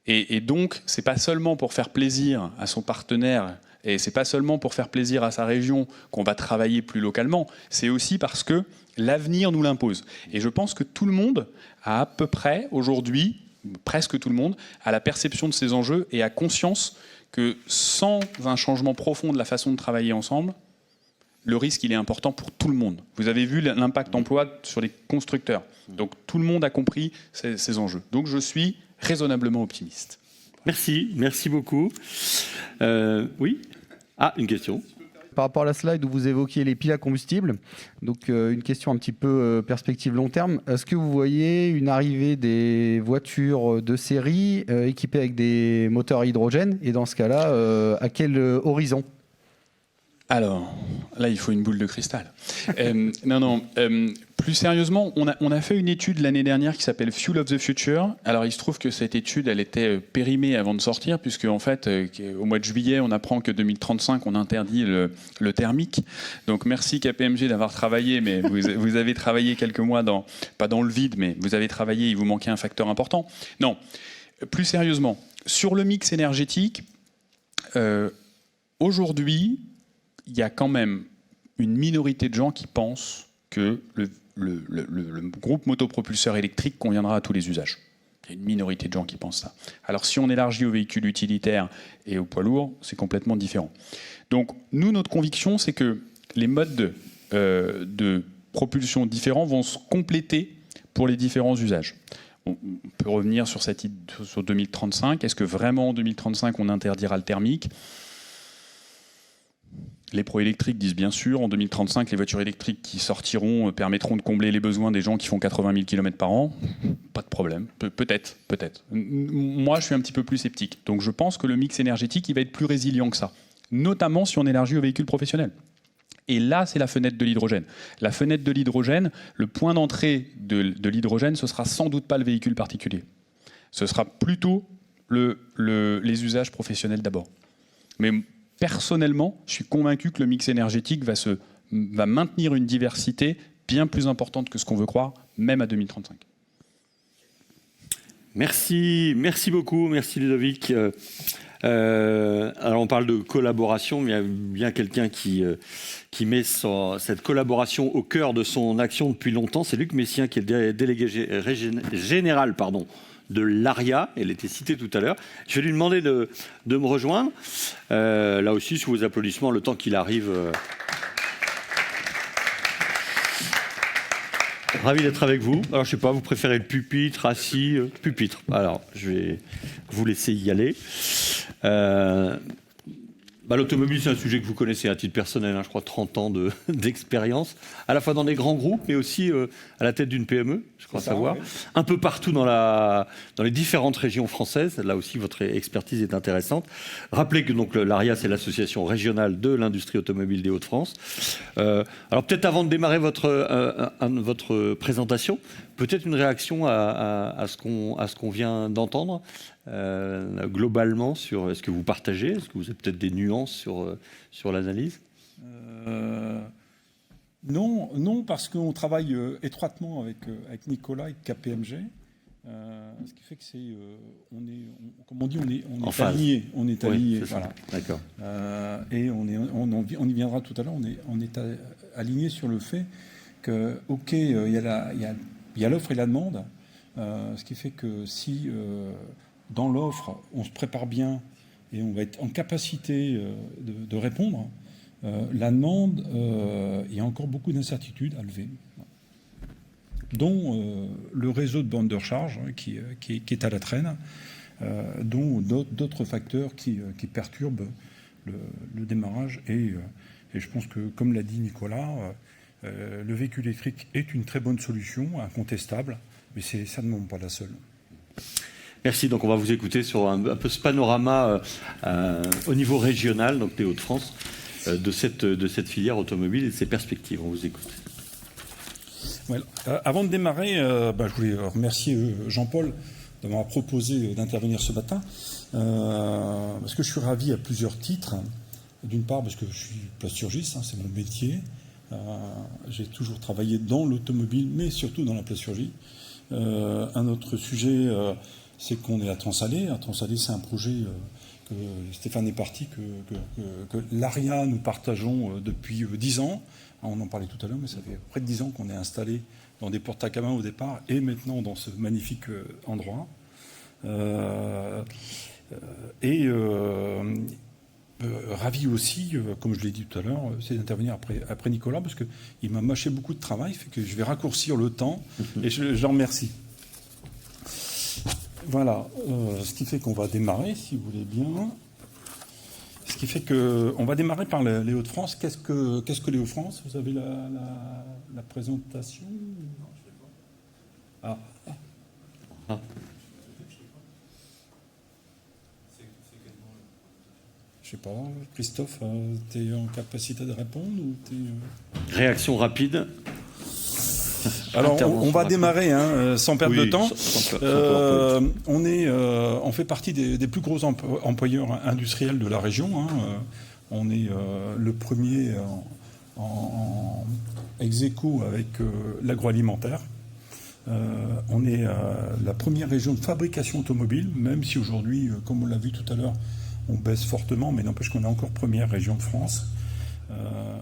Et donc, c'est pas seulement pour faire plaisir à son partenaire et c'est pas seulement pour faire plaisir à sa région qu'on va travailler plus localement, c'est aussi parce que l'avenir nous l'impose. Et je pense que tout le monde a à peu près aujourd'hui, presque tout le monde, a la perception de ces enjeux et a conscience que sans un changement profond de la façon de travailler ensemble, le risque il est important pour tout le monde. Vous avez vu l'impact emploi sur les constructeurs. Donc tout le monde a compris ces enjeux. Donc je suis raisonnablement optimiste. Merci beaucoup. Oui. Ah, une question. par rapport à la slide où vous évoquiez les piles à combustible. Donc, une question un petit peu perspective long terme. Est-ce que vous voyez une arrivée des voitures de série équipées avec des moteurs à hydrogène? Et dans ce cas-là, à quel horizon? Alors, là, il faut une boule de cristal. Plus sérieusement, on a fait une étude l'année dernière qui s'appelle Fuel of the Future. Alors, il se trouve que cette étude, elle était périmée avant de sortir, puisque en fait, au mois de juillet, on apprend que 2035, on interdit le thermique. Donc, merci KPMG d'avoir travaillé, mais vous avez travaillé quelques mois, pas dans le vide, mais vous avez travaillé, il vous manquait un facteur important. Non, plus sérieusement, sur le mix énergétique, aujourd'hui, il y a quand même une minorité de gens qui pensent que le groupe motopropulseur électrique conviendra à tous les usages. Il y a une minorité de gens qui pensent ça. Alors si on élargit aux véhicules utilitaires et aux poids lourds, c'est complètement différent. Donc nous, notre conviction, c'est que les modes de propulsion différents vont se compléter pour les différents usages. On peut revenir sur 2035. Est-ce que vraiment en 2035, on interdira le thermique ? Les pro-électriques disent bien sûr, en 2035, les voitures électriques qui sortiront permettront de combler les besoins des gens qui font 80 000 km par an. Pas de problème. Peut-être. Moi, je suis un petit peu plus sceptique. Donc je pense que le mix énergétique, il va être plus résilient que ça. Notamment si on élargit aux véhicules professionnels. Et là, c'est la fenêtre de l'hydrogène. La fenêtre de l'hydrogène, le point d'entrée de l'hydrogène, ce sera sans doute pas le véhicule particulier. Ce sera plutôt les usages professionnels d'abord. Mais personnellement, je suis convaincu que le mix énergétique va maintenir une diversité bien plus importante que ce qu'on veut croire, même à 2035. Merci beaucoup, merci Ludovic. Alors on parle de collaboration, mais il y a bien quelqu'un qui met cette collaboration au cœur de son action depuis longtemps. C'est Luc Messien qui est le délégué général de l'ARIA, elle était citée tout à l'heure. Je vais lui demander de me rejoindre. Là aussi, sous vos applaudissements, le temps qu'il arrive. Ravi d'être avec vous. Alors, je sais pas, vous préférez le pupitre, assis, pupitre. Alors, je vais vous laisser y aller. L'automobile, c'est un sujet que vous connaissez à titre personnel, je crois 30 ans d'expérience, à la fois dans des grands groupes, mais aussi à la tête d'une PME, je crois savoir. Oui. Un peu partout dans les différentes régions françaises. Là aussi, votre expertise est intéressante. Rappelez que donc l'ARIA, c'est l'association régionale de l'industrie automobile des Hauts-de-France. Alors peut-être avant de démarrer votre présentation, peut-être une réaction à ce qu'on vient d'entendre. Globalement, est-ce que vous partagez? Est-ce que vous avez peut-être des nuances sur l'analyse? Non, parce qu'on travaille étroitement avec Nicolas et KPMG. Ce qui fait que comme on dit, on est aligné. On est aligné. Voilà. D'accord. Et on y viendra tout à l'heure. On est aligné sur le fait que, ok, il y a l'offre et la demande. Ce qui fait que si dans l'offre, on se prépare bien et on va être en capacité de répondre, la demande, il y a encore beaucoup d'incertitudes à lever, dont le réseau de bandes de recharge qui est à la traîne, dont d'autres facteurs qui perturbent le démarrage. Et je pense que, comme l'a dit Nicolas, le véhicule électrique est une très bonne solution, incontestable, mais ça ne monte pas la seule. Merci. Donc on va vous écouter sur un peu ce panorama au niveau régional, donc des Hauts-de-France, de cette filière automobile et de ses perspectives. On vous écoute. Voilà. Avant de démarrer, je voulais remercier Jean-Paul de m'avoir proposé d'intervenir ce matin, parce que je suis ravi à plusieurs titres. D'une part, parce que je suis plasturgiste, c'est mon métier. J'ai toujours travaillé dans l'automobile, mais surtout dans la plasturgie. Un autre sujet, c'est qu'on est à Transalé. À Transalé, c'est un projet que Stéphane est parti, que l'ARIA, nous partageons depuis 10 ans. On en parlait tout à l'heure, mais ça fait près de 10 ans qu'on est installé dans des portes à cabins au départ et maintenant dans ce magnifique endroit. Ravi aussi, comme je l'ai dit tout à l'heure, c'est d'intervenir après Nicolas, parce qu'il m'a mâché beaucoup de travail, fait que je vais raccourcir le temps, et je le remercie. Voilà, ce qui fait qu'on va démarrer, si vous voulez bien. Ce qui fait qu'on va démarrer par les Hauts-de-France. Qu'est-ce que les Hauts-de-France? Vous avez la présentation? Ah. Je sais pas, Christophe, tu es en capacité de répondre ou Réaction rapide. Alors, on va démarrer sans perdre de temps. On fait partie des plus gros employeurs industriels de la région. On est le premier en ex-aequo avec l'agroalimentaire. On est la première région de fabrication automobile, même si aujourd'hui, comme on l'a vu tout à l'heure, on baisse fortement, mais n'empêche qu'on est encore première région de France.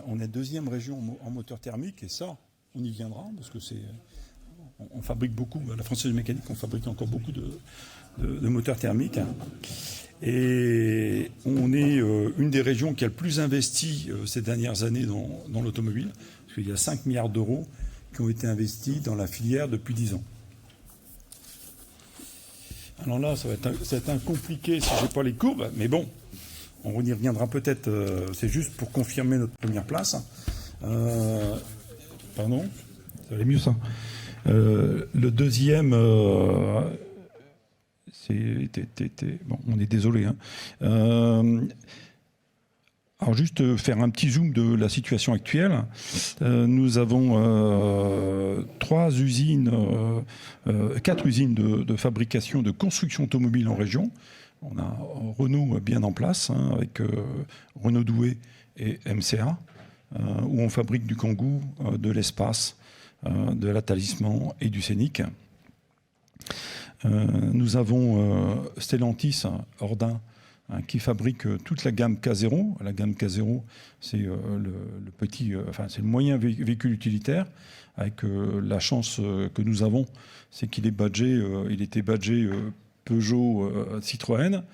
On est deuxième région en moteur thermique, et ça, on y viendra, parce que on fabrique beaucoup, à la Française Mécanique, on fabrique encore beaucoup de moteurs thermiques. Et on est une des régions qui a le plus investi ces dernières années dans l'automobile, parce qu'il y a 5 milliards d'euros qui ont été investis dans la filière depuis 10 ans. Alors là, ça va être un compliqué si je n'ai pas les courbes, mais bon, on y reviendra peut-être, c'est juste pour confirmer notre première place. Pardon, ça allait mieux ça. Le deuxième, bon, on est désolé. Alors juste faire un petit zoom de la situation actuelle. Nous avons 4 usines de fabrication, de construction automobile en région. On a Renault bien en place, avec Renault Douai et MCA, où on fabrique du Kangoo, de l'Espace, de la Talisman et du Scénic. Nous avons Stellantis, Ordin, qui fabrique toute la gamme K0. La gamme K0, c'est c'est le moyen véhicule utilitaire, avec la chance que nous avons, c'est qu'il est badgé, il était badgé Peugeot, Citroën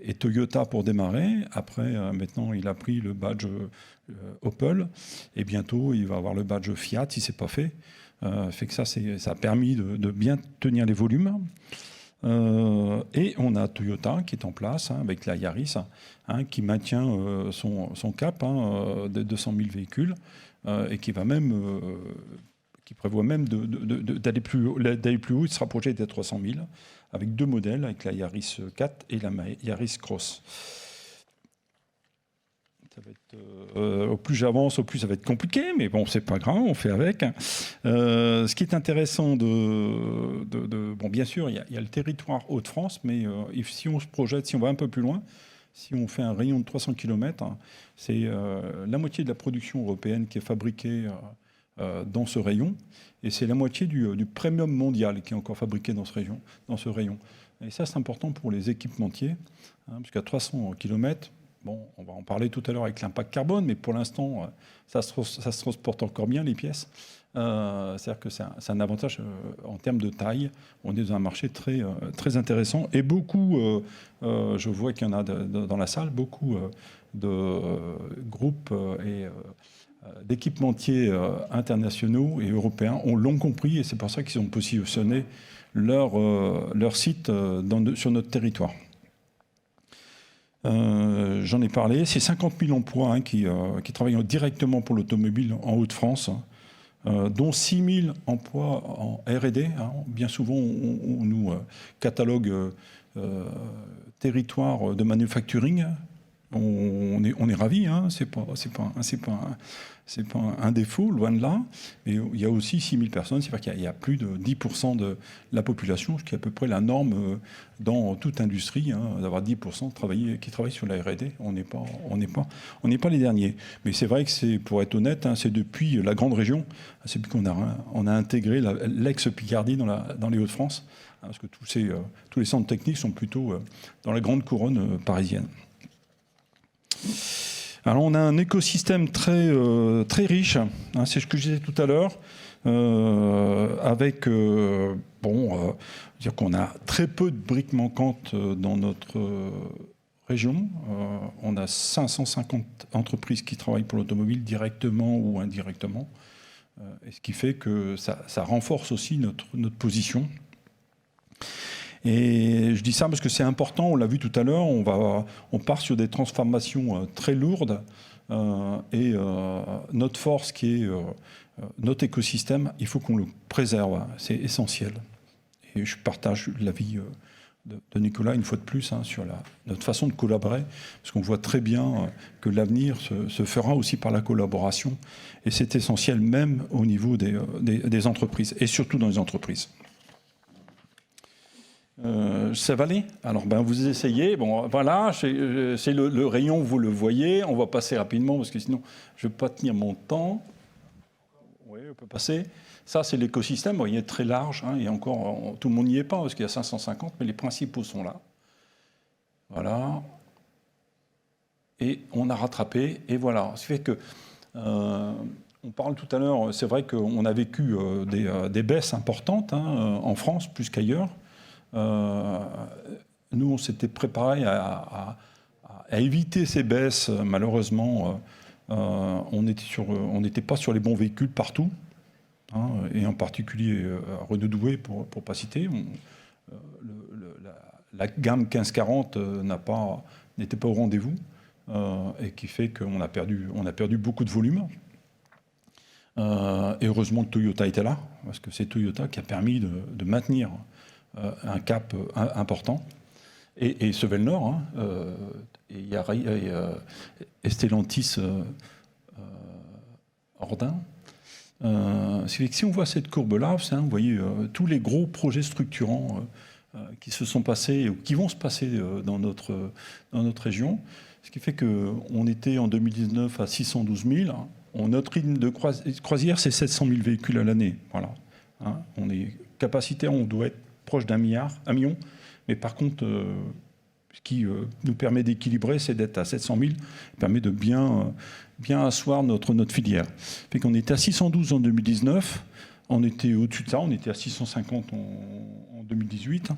et Toyota pour démarrer. Après, maintenant, il a pris le badge Opel, et bientôt, il va avoir le badge Fiat si c'est pas fait. Fait que ça a permis de bien tenir les volumes. Et on a Toyota qui est en place avec la Yaris, qui maintient son cap de 200 000 véhicules et qui prévoit même d'aller plus haut, de se rapprocher des 300 000 avec 2 modèles, avec la Yaris 4 et la Yaris Cross. Ça va être, au plus j'avance, au plus ça va être compliqué, mais bon, c'est pas grave, on fait avec. Ce qui est intéressant bon, bien sûr, il y a le territoire Hauts-de-France, mais si on se projette, si on va un peu plus loin, si on fait un rayon de 300 km, c'est la moitié de la production européenne qui est fabriquée dans ce rayon, et c'est la moitié du premium mondial qui est encore fabriqué dans ce rayon. Et ça, c'est important pour les équipementiers, parce qu'à 300 km, bon, on va en parler tout à l'heure avec l'impact carbone, mais pour l'instant, ça se transporte encore bien, les pièces. C'est-à-dire que c'est un avantage en termes de taille. On est dans un marché très, très intéressant. Et beaucoup, je vois qu'il y en a dans la salle, beaucoup de groupes et d'équipementiers internationaux et européens l'ont compris, et c'est pour ça qu'ils ont positionné leur site sur notre territoire. J'en ai parlé, c'est 50 000 emplois qui travaillent directement pour l'automobile en Hauts-de-France, dont 6 000 emplois en R&D. Bien souvent, on nous catalogue territoire de manufacturing. On est ravis, c'est pas un défaut, loin de là. Mais il y a aussi 6 000 personnes, c'est-à-dire qu'il y a plus de 10% de la population, ce qui est à peu près la norme dans toute industrie, d'avoir 10% qui travaillent sur la R&D. On n'est pas les derniers. Mais c'est vrai que pour être honnête, c'est depuis la grande région, c'est depuis qu'on a intégré l'ex-Picardie dans les Hauts-de-France, parce que tous les centres techniques sont plutôt dans la grande couronne parisienne. Alors on a un écosystème très, très riche, c'est ce que je disais tout à l'heure, avec, dire qu'on a très peu de briques manquantes dans notre région. On a 550 entreprises qui travaillent pour l'automobile directement ou indirectement, et ce qui fait que ça renforce aussi notre position. Et je dis ça parce que c'est important, on l'a vu tout à l'heure, on part sur des transformations très lourdes. Notre force qui est notre écosystème, il faut qu'on le préserve, c'est essentiel. Et je partage l'avis de Nicolas une fois de plus sur notre façon de collaborer, parce qu'on voit très bien que l'avenir se fera aussi par la collaboration, et c'est essentiel même au niveau des entreprises, et surtout dans les entreprises. Ça va aller. Alors vous essayez, bon voilà, c'est le rayon, vous le voyez, on va passer rapidement, parce que sinon je ne vais pas tenir mon temps. Oui, on peut passer. Ça, c'est l'écosystème. Bon, il est très large. Et encore, tout le monde n'y est pas, parce qu'il y a 550, mais les principaux sont là. Voilà. Et on a rattrapé. Et voilà. Ce qui fait que, on parle tout à l'heure, c'est vrai qu'on a vécu des baisses importantes en France, plus qu'ailleurs. Nous, on s'était préparé à éviter ces baisses. Malheureusement, on n'était pas sur les bons véhicules partout. Et en particulier à Renault Douai, pour ne pas citer, la gamme 1540 n'était pas au rendez-vous, et qui fait qu'on a perdu beaucoup de volume. Et heureusement que Toyota était là, parce que c'est Toyota qui a permis de maintenir un cap important. Et Sevel-Nord, et il y a Stellantis Ordin. Si on voit cette courbe-là, vous voyez tous les gros projets structurants qui se sont passés ou qui vont se passer dans notre région, ce qui fait qu'on était en 2019 à 612 000. Notre rythme de croisière, c'est 700 000 véhicules à l'année. Voilà. On est capacitaire, on doit être proche d'1 million. Mais par contre, ce qui nous permet d'équilibrer, c'est d'être à 700 000, permet de bien asseoir notre filière. Fait qu'on était à 612 en 2019, on était au-dessus de ça, on était à 650 en 2018.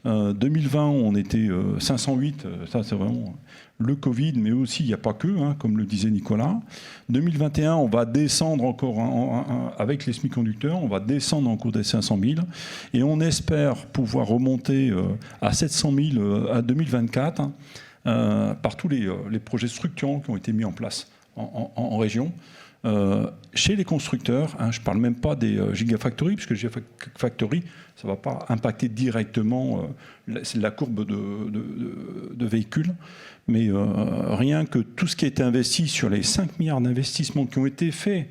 2020, on était 508, ça c'est vraiment le Covid, mais aussi il n'y a pas que, comme le disait Nicolas. 2021, on va descendre encore avec les semi-conducteurs, on va descendre encore des 500 000, et on espère pouvoir remonter à 700 000 à 2024 par tous les projets structurants qui ont été mis en place en région. Chez les constructeurs, je ne parle même pas des Gigafactory, puisque Gigafactory, ça ne va pas impacter directement la courbe de véhicules, mais rien que tout ce qui a été investi sur les 5 milliards d'investissements qui ont été faits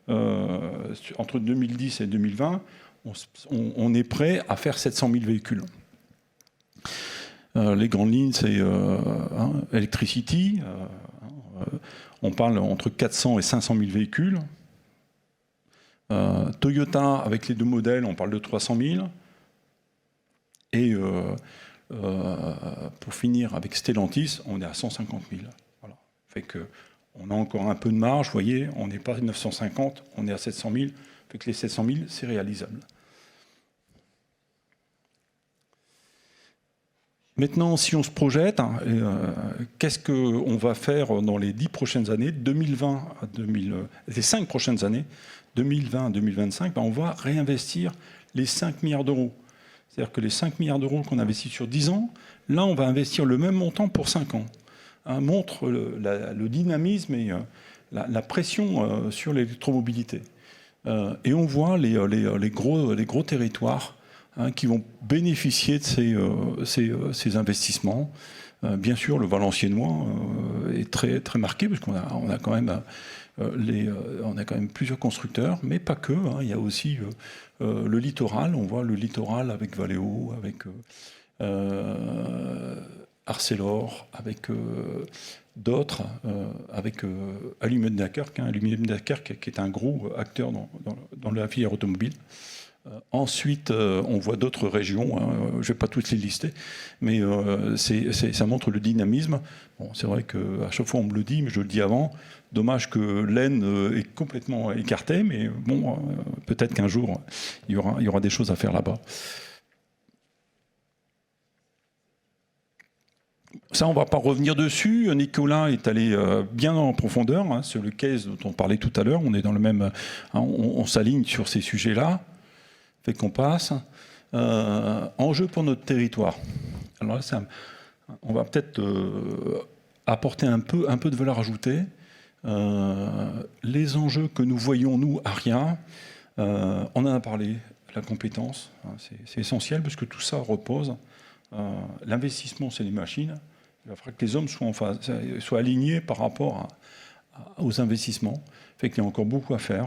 entre 2010 et 2020, on est prêt à faire 700 000 véhicules. Les grandes lignes, c'est Electricity. On parle entre 400 et 500 000 véhicules. Toyota, avec les deux modèles, on parle de 300 000. Et pour finir, avec Stellantis, on est à 150 000. Voilà. Fait qu'on a encore un peu de marge. Vous voyez, on n'est pas à 950, on est à 700 000. Fait que les 700 000, c'est réalisable. Maintenant, si on se projette, qu'est-ce qu'on va faire dans les 10 prochaines années, 2020 à les 5 prochaines années, 2020 à 2025, on va réinvestir les 5 milliards d'euros. C'est-à-dire que les 5 milliards d'euros qu'on investit sur 10 ans, là, on va investir le même montant pour 5 ans. Montre le dynamisme et la pression sur l'électromobilité. Et on voit les gros territoires qui vont bénéficier de ces investissements. Bien sûr, le Valenciennois est très, très marqué, parce qu'on a quand même plusieurs constructeurs, mais pas que. Il y a aussi le littoral. On voit le littoral avec Valeo, avec Arcelor, avec d'autres, avec Aluminium Dunkerque, Aluminium Dunkerque qui est un gros acteur dans la filière automobile. Ensuite, on voit d'autres régions, je ne vais pas toutes les lister, mais ça montre le dynamisme. Bon, c'est vrai qu'à chaque fois on me le dit, mais je le dis avant, dommage que l'Aisne est complètement écartée, mais bon, peut-être qu'un jour, il y aura des choses à faire là-bas. Ça, on ne va pas revenir dessus. Nicolas est allé bien en profondeur sur le case dont on parlait tout à l'heure. On est dans le même, on s'aligne sur ces sujets-là. Fait qu'on passe. Enjeu pour notre territoire. Alors là, on va peut-être apporter un peu de valeur ajoutée. Les enjeux que nous voyons, nous, ARIA, on en a parlé, la compétence, c'est essentiel parce que tout ça repose. L'investissement, c'est les machines. Il va falloir que les hommes soient alignés par rapport aux investissements. Fait qu'il y a encore beaucoup à faire.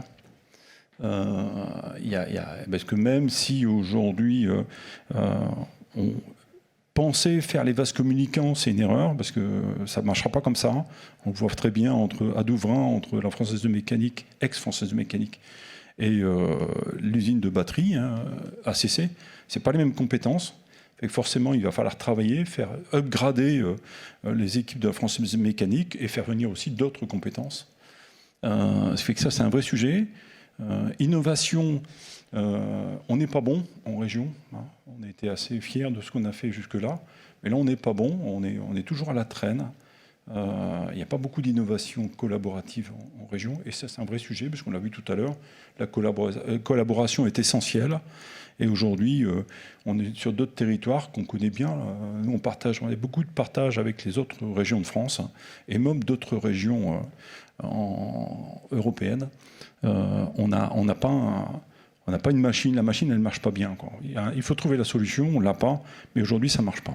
Parce que même si aujourd'hui on pensait faire les vases communicants, c'est une erreur parce que ça ne marchera pas comme ça. On le voit très bien à Douvrin, entre la Française de Mécanique, ex-Française de Mécanique, et l'usine de batterie, ACC. C'est pas les mêmes compétences. Et forcément, il va falloir travailler, faire upgrader les équipes de la Française de Mécanique et faire venir aussi d'autres compétences. Ça fait que ça, c'est un vrai sujet. Innovation, on n'est pas bon en région. On a été assez fiers de ce qu'on a fait jusque-là. Mais là, on n'est pas bon. On est toujours à la traîne. Il n'y a pas beaucoup d'innovation collaborative en région. Et ça, c'est un vrai sujet, parce qu'on l'a vu tout à l'heure. La collaboration est essentielle. Et aujourd'hui, on est sur d'autres territoires qu'on connaît bien. Nous, on a beaucoup de partage avec les autres régions de France et même d'autres régions européennes. On n'a pas une machine. La machine, elle ne marche pas bien encore. Il faut trouver la solution. On ne l'a pas. Mais aujourd'hui, ça ne marche pas.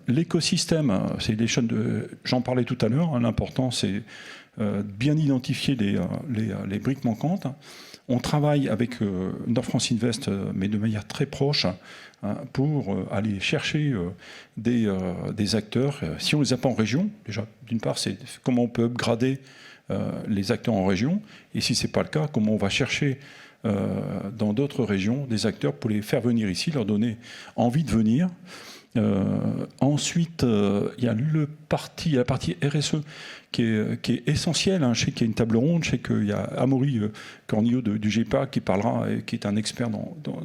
L'écosystème, c'est des chaînes j'en parlais tout à l'heure. L'important, c'est bien identifier les briques manquantes. On travaille avec Nord France Invest, mais de manière très proche, pour aller chercher des acteurs. Si on ne les a pas en région, déjà, d'une part, c'est comment on peut upgrader les acteurs en région. Et si ce n'est pas le cas, comment on va chercher dans d'autres régions des acteurs pour les faire venir ici, leur donner envie de venir. Ensuite, il y a la partie RSE qui est essentielle. Je sais qu'il y a une table ronde, je sais qu'il y a Amaury Cornillot du GEPA qui parlera, qui est un expert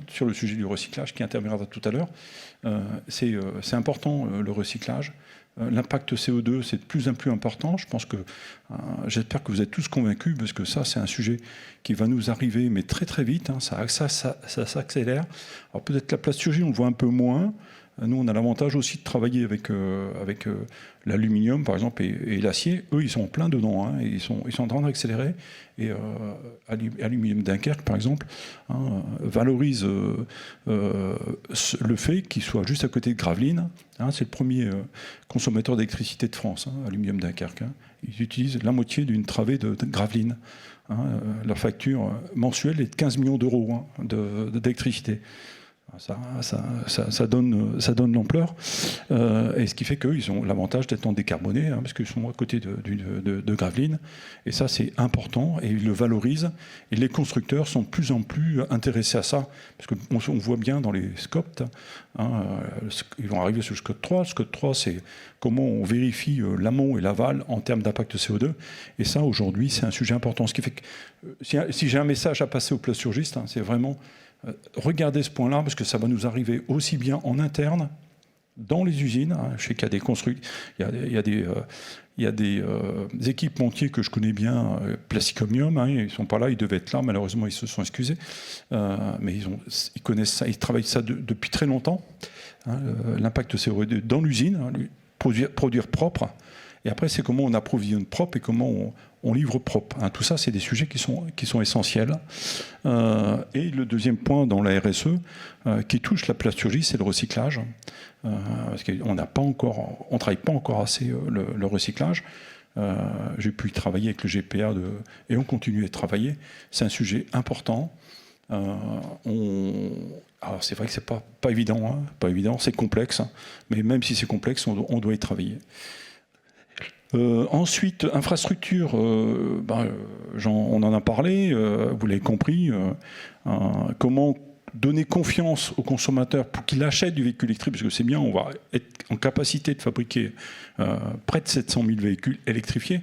sur le sujet du recyclage, qui interviendra tout à l'heure. C'est important, le recyclage. L'impact CO2, c'est de plus en plus important. Je pense que j'espère que vous êtes tous convaincus, parce que ça, c'est un sujet qui va nous arriver, mais très très vite. Ça s'accélère. Alors peut-être la plasturgie, on le voit un peu moins. Nous, on a l'avantage aussi de travailler avec l'aluminium, par exemple, et l'acier. Eux, ils sont en plein dedans. Et ils sont en train d'accélérer. Et Aluminium Dunkerque, par exemple, valorise le fait qu'il soit juste à côté de Gravelines. C'est le premier consommateur d'électricité de France, Aluminium Dunkerque. Ils utilisent la moitié d'une travée de Gravelines. Leur facture mensuelle est de 15 millions d'euros d'électricité. Ça donne l'ampleur. Et ce qui fait qu'ils ont l'avantage d'être en décarboné, parce qu'ils sont à côté de Gravelines. Et ça, c'est important. Et ils le valorisent. Et les constructeurs sont de plus en plus intéressés à ça. Parce qu'on voit bien dans les scopes, ils vont arriver sur le SCOT 3. Le SCOT 3, c'est comment on vérifie l'amont et l'aval en termes d'impact CO2. Et ça, aujourd'hui, c'est un sujet important. Ce qui fait que si j'ai un message à passer aux plasturgistes, c'est vraiment... Regardez ce point-là, parce que ça va nous arriver aussi bien en interne, dans les usines. Je sais qu'il y a des constructeurs, il y a des équipementiers que je connais bien, Plasticomium, ils ne sont pas là, ils devaient être là, malheureusement ils se sont excusés, mais ils connaissent ça, ils travaillent ça depuis très longtemps, l'impact CO2 dans l'usine, produire propre. Et après, c'est comment on approvisionne propre et comment on livre propre. Tout ça, c'est des sujets qui sont essentiels. Et le deuxième point dans la RSE, qui touche la plasturgie, c'est le recyclage. Parce qu'on ne travaille pas encore assez le recyclage. J'ai pu y travailler avec le GPA et on continue à travailler. C'est un sujet important. Alors c'est vrai que c'est pas évident, pas évident, c'est complexe. Mais même si c'est complexe, on doit y travailler. Ensuite, infrastructure, on en a parlé, vous l'avez compris, comment donner confiance aux consommateurs pour qu'il achète du véhicule électrique, parce que c'est bien, on va être en capacité de fabriquer près de 700 000 véhicules électrifiés,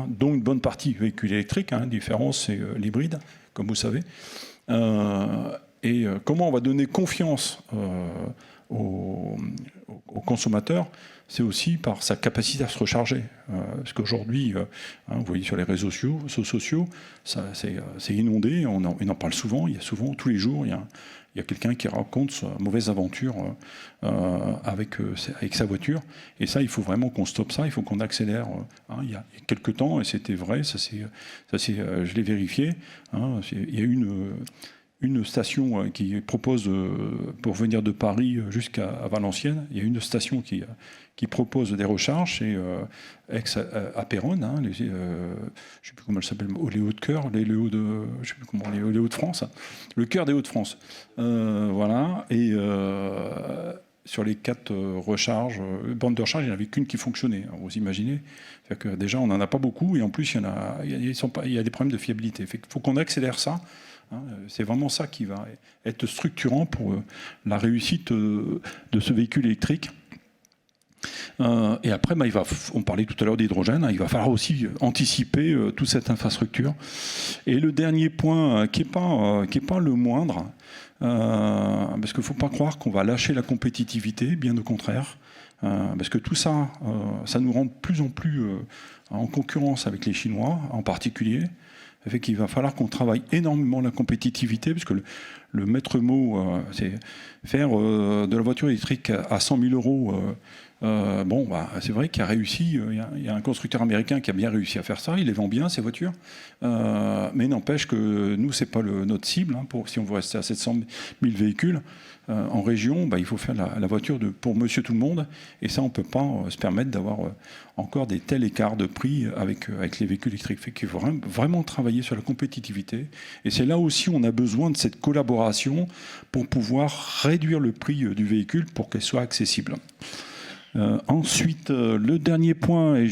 dont une bonne partie véhicules électriques, la différence c'est l'hybride, comme vous savez. Et comment on va donner confiance au consommateur, c'est aussi par sa capacité à se recharger. Parce qu'aujourd'hui, vous voyez sur les réseaux sociaux, c'est inondé, on en parle souvent, il y a souvent, tous les jours, il y a quelqu'un qui raconte sa mauvaise aventure avec sa voiture. Et ça, il faut vraiment qu'on stoppe ça, il faut qu'on accélère. Il y a quelques temps, et c'était vrai, je l'ai vérifié, il y a une station qui propose, pour venir de Paris jusqu'à Valenciennes, il y a une station qui propose des recharges, c'est à Péronne, je ne sais plus comment elle s'appelle, les Hauts-de-Cœur, je ne sais plus comment, les Hauts-de-France, le cœur des Hauts-de-France. Voilà, et sur les 4 bandes de recharge, il n'y en avait qu'une qui fonctionnait. Alors, vous imaginez, que déjà on n'en a pas beaucoup, et en plus il y a des problèmes de fiabilité. Il faut qu'on accélère ça. C'est vraiment ça qui va être structurant pour la réussite de ce véhicule électrique. Et après, on parlait tout à l'heure d'hydrogène, il va falloir aussi anticiper toute cette infrastructure. Et le dernier point, qui n'est pas le moindre, parce qu'il ne faut pas croire qu'on va lâcher la compétitivité, bien au contraire, parce que tout ça, ça nous rend de plus en plus en concurrence avec les Chinois en particulier. Ça fait qu'il va falloir qu'on travaille énormément la compétitivité, parce que le maître mot, c'est faire de la voiture électrique à 100 000 euros. C'est vrai qu'il a réussi. Il y a un constructeur américain qui a bien réussi à faire ça. Il les vend bien, ces voitures. Mais n'empêche que nous, c'est pas notre cible. Si on veut rester à 700 000 véhicules en région, il faut faire la voiture pour monsieur tout le monde. Et ça, on ne peut pas se permettre d'avoir encore des tels écarts de prix avec les véhicules électriques. Fait qu'il faut vraiment travailler sur la compétitivité. Et c'est là aussi où on a besoin de cette collaboration pour pouvoir réduire le prix du véhicule pour qu'elle soit accessible. Ensuite, le dernier point, et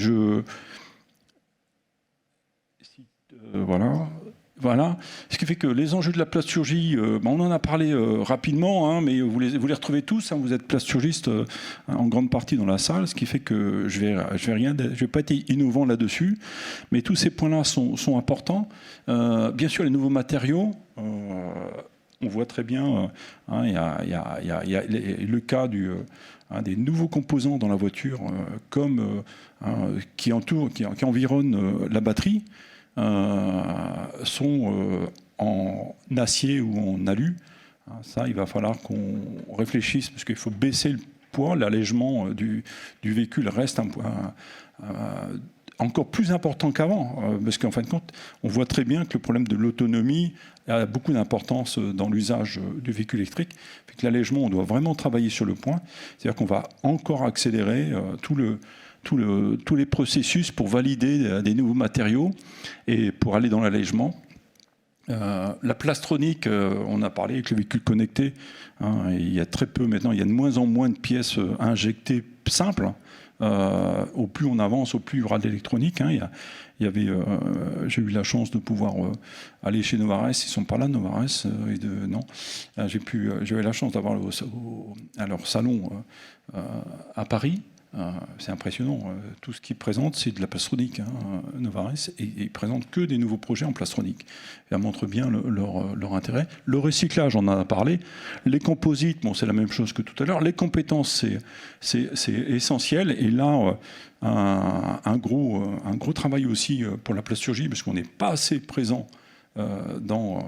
voilà. Ce qui fait que les enjeux de la plasturgie, on en a parlé rapidement, mais vous les retrouvez tous. Vous êtes plasturgistes en grande partie dans la salle, ce qui fait que je vais pas être innovant là-dessus. Mais tous ces points-là sont importants. Bien sûr, les nouveaux matériaux. On voit très bien, il y a le cas des nouveaux composants dans la voiture, qui environnent la batterie, sont en acier ou en alu. Ça, il va falloir qu'on réfléchisse, parce qu'il faut baisser le poids. L'allègement du véhicule reste un point encore plus important qu'avant, parce qu'en fin de compte, on voit très bien que le problème de l'autonomie a beaucoup d'importance dans l'usage du véhicule électrique. Fait que l'allègement, on doit vraiment travailler sur le point. C'est-à-dire qu'on va encore accélérer tous les processus pour valider des nouveaux matériaux et pour aller dans l'allègement. La plastronique, on a parlé avec le véhicule connecté. Il y a très peu maintenant, il y a de moins en moins de pièces injectées simples. Au plus on avance, au plus il y aura de l'électronique. J'ai eu la chance de pouvoir aller chez Novares. Ils ne sont pas là, Novares. Non. J'avais la chance d'avoir à leur salon à Paris. C'est impressionnant. Tout ce qu'ils présentent, c'est de la plastronique, Novares, et ils présentent que des nouveaux projets en plastronique. Ça montre bien leur intérêt. Le recyclage, on en a parlé. Les composites, c'est la même chose que tout à l'heure. Les compétences, c'est essentiel. Et là, un gros travail aussi pour la plasturgie, parce qu'on n'est pas assez présent on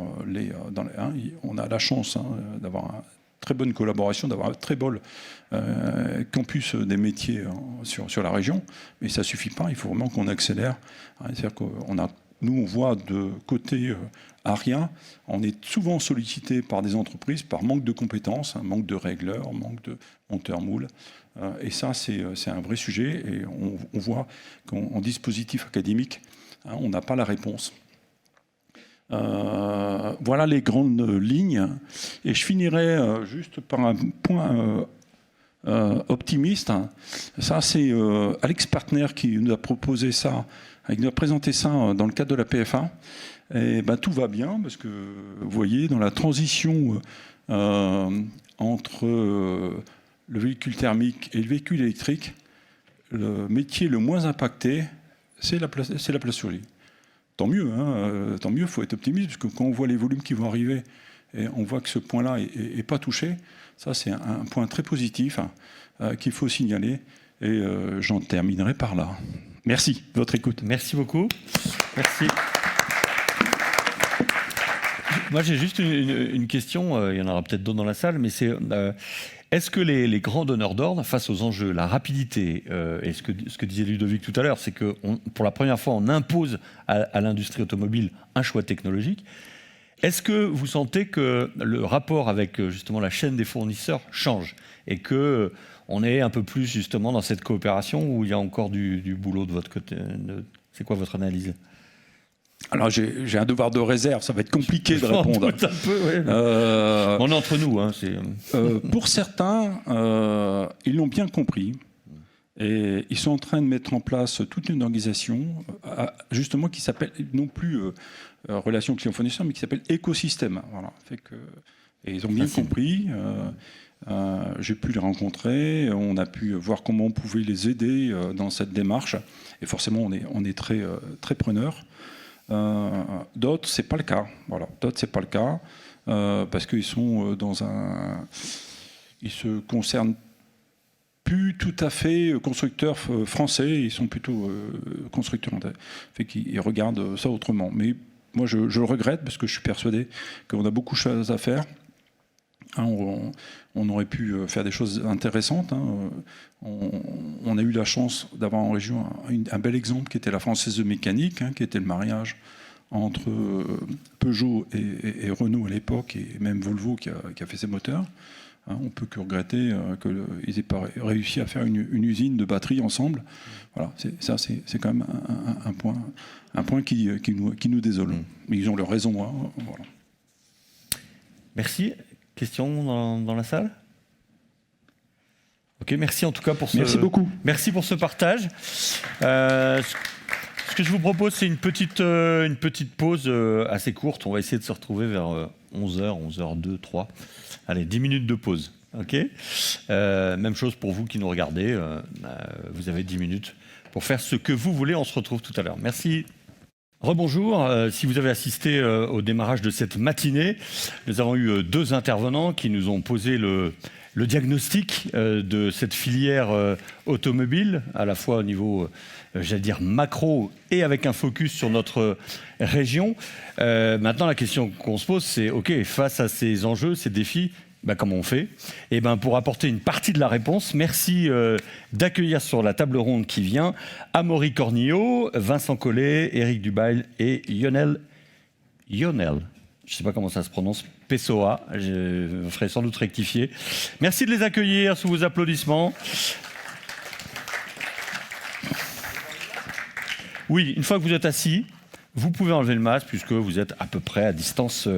a la chance d'avoir une très bonne collaboration, d'avoir un très beau campus des métiers sur la région, mais ça ne suffit pas, il faut vraiment qu'on accélère. C'est-à-dire nous, on voit de côté Aria, on est souvent sollicité par des entreprises par manque de compétences, manque de régleurs, manque de monteurs-moules. Et ça, c'est un vrai sujet. Et on voit qu'en dispositif académique, on n'a pas la réponse. Voilà les grandes lignes. Et je finirai juste par un point optimiste. Ça, c'est Alex Partner qui nous a proposé ça, qui nous a présenté ça dans le cadre de la PFA. Et tout va bien, parce que vous voyez, dans la transition entre le véhicule thermique et le véhicule électrique, le métier le moins impacté, c'est la plasturgie. Tant mieux, il faut être optimiste, parce que quand on voit les volumes qui vont arriver, et on voit que ce point-là n'est pas touché. Ça, c'est un point très positif qu'il faut signaler. Et j'en terminerai par là. Merci de votre écoute. Merci beaucoup. Merci. Moi, j'ai juste une question. Il y en aura peut-être d'autres dans la salle, mais c'est est-ce que les grands donneurs d'ordre, face aux enjeux, la rapidité, et ce que disait Ludovic tout à l'heure, c'est que pour la première fois, on impose à l'industrie automobile un choix technologique. Est-ce que vous sentez que le rapport avec justement la chaîne des fournisseurs change et que on est un peu plus justement dans cette coopération où il y a encore du boulot de votre côté? C'est quoi votre analyse? Alors j'ai un devoir de réserve, ça va être compliqué de répondre. Un peu, ouais. On est entre nous. Pour certains, ils l'ont bien compris. Et ils sont en train de mettre en place toute une organisation, justement, qui s'appelle non plus relation client-fournisseur, mais qui s'appelle écosystème. Voilà. Et ils ont bien compris. J'ai pu les rencontrer. On a pu voir comment on pouvait les aider dans cette démarche. Et forcément, on est très, très preneurs. D'autres, c'est pas le cas. Voilà. D'autres, c'est pas le cas parce qu'ils sont ils se concernent plus tout à fait constructeurs français, ils sont plutôt constructeurs. Fait qu'ils regardent ça autrement. Mais moi, je le regrette parce que je suis persuadé qu'on a beaucoup de choses à faire. On aurait pu faire des choses intéressantes. On a eu la chance d'avoir en région un bel exemple qui était la Française de mécanique, qui était le mariage entre Peugeot et Renault à l'époque, et même Volvo qui a fait ses moteurs. On peut que regretter qu'ils n'aient pas réussi à faire une usine de batterie ensemble. Voilà, c'est quand même un point qui nous désole. Mais ils ont leur raison. Voilà. Merci. Question dans la salle? Ok, merci en tout cas pour Merci beaucoup. Merci pour ce partage. Ce que je vous propose, c'est une petite pause assez courte. On va essayer de se retrouver vers 11h, 11h02, 3. Allez, 10 minutes de pause. Ok. Même chose pour vous qui nous regardez. Vous avez 10 minutes pour faire ce que vous voulez. On se retrouve tout à l'heure. Merci. Rebonjour, si vous avez assisté au démarrage de cette matinée, nous avons eu deux intervenants qui nous ont posé le diagnostic de cette filière automobile, à la fois au niveau, j'allais dire, macro et avec un focus sur notre région. Maintenant, la question qu'on se pose, c'est, OK, face à ces enjeux, ces défis, comment on fait? Et pour apporter une partie de la réponse, merci d'accueillir sur la table ronde qui vient Amaury Cornillot, Vincent Collet, Éric Dubail et Lionel, je ne sais pas comment ça se prononce, Pessoa, je ferai sans doute rectifier. Merci de les accueillir sous vos applaudissements. Oui, une fois que vous êtes assis, vous pouvez enlever le masque puisque vous êtes à peu près à distance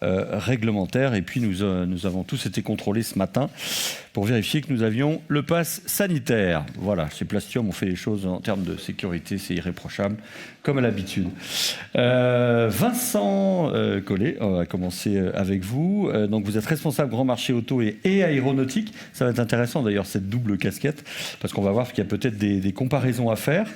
réglementaire. Et puis nous avons tous été contrôlés ce matin pour vérifier que nous avions le pass sanitaire. Voilà, chez Plastium, on fait les choses en termes de sécurité, c'est irréprochable, comme à l'habitude. Vincent Collet, on va commencer avec vous. Donc vous êtes responsable grand marché auto et aéronautique. Ça va être intéressant d'ailleurs cette double casquette, parce qu'on va voir qu'il y a peut-être des comparaisons à faire.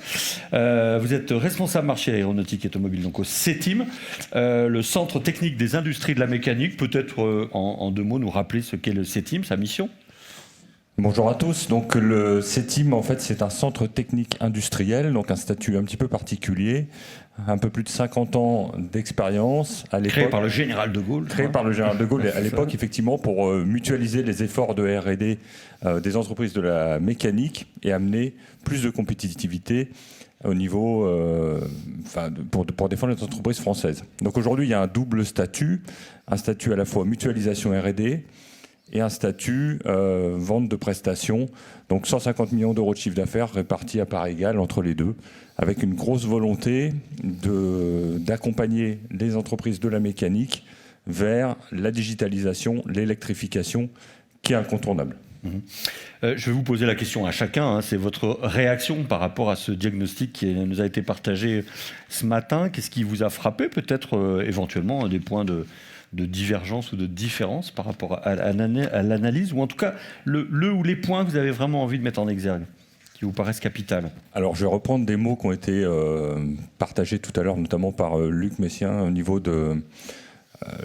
Vous êtes responsable marché aéronautique et automobile, donc au CETIM, le Centre technique des industries de la mécanique. Peut-être en deux mots nous rappeler ce qu'est le CETIM, sa mission. Bonjour à tous. Donc le CETIM, en fait, c'est un centre technique industriel, donc un statut un petit peu particulier, un peu plus de 50 ans d'expérience à l'époque. Créé par le général de Gaulle. Créé par le général de Gaulle à l'époque, effectivement, pour mutualiser les efforts de R&D des entreprises de la mécanique et amener plus de compétitivité au niveau, pour défendre les entreprises françaises. Donc aujourd'hui, il y a un double statut, un statut à la fois mutualisation R&D et un statut vente de prestations, donc 150 millions d'euros de chiffre d'affaires répartis à part égale entre les deux, avec une grosse volonté d'accompagner les entreprises de la mécanique vers la digitalisation, l'électrification, qui est incontournable. Je vais vous poser la question à chacun, c'est votre réaction par rapport à ce diagnostic qui nous a été partagé ce matin. Qu'est-ce qui vous a frappé, peut-être éventuellement des points de divergence ou de différence par rapport à l'analyse, ou en tout cas le ou les points que vous avez vraiment envie de mettre en exergue, qui vous paraissent capitales? Alors je vais reprendre des mots qui ont été partagés tout à l'heure, notamment par Luc Messien, au niveau de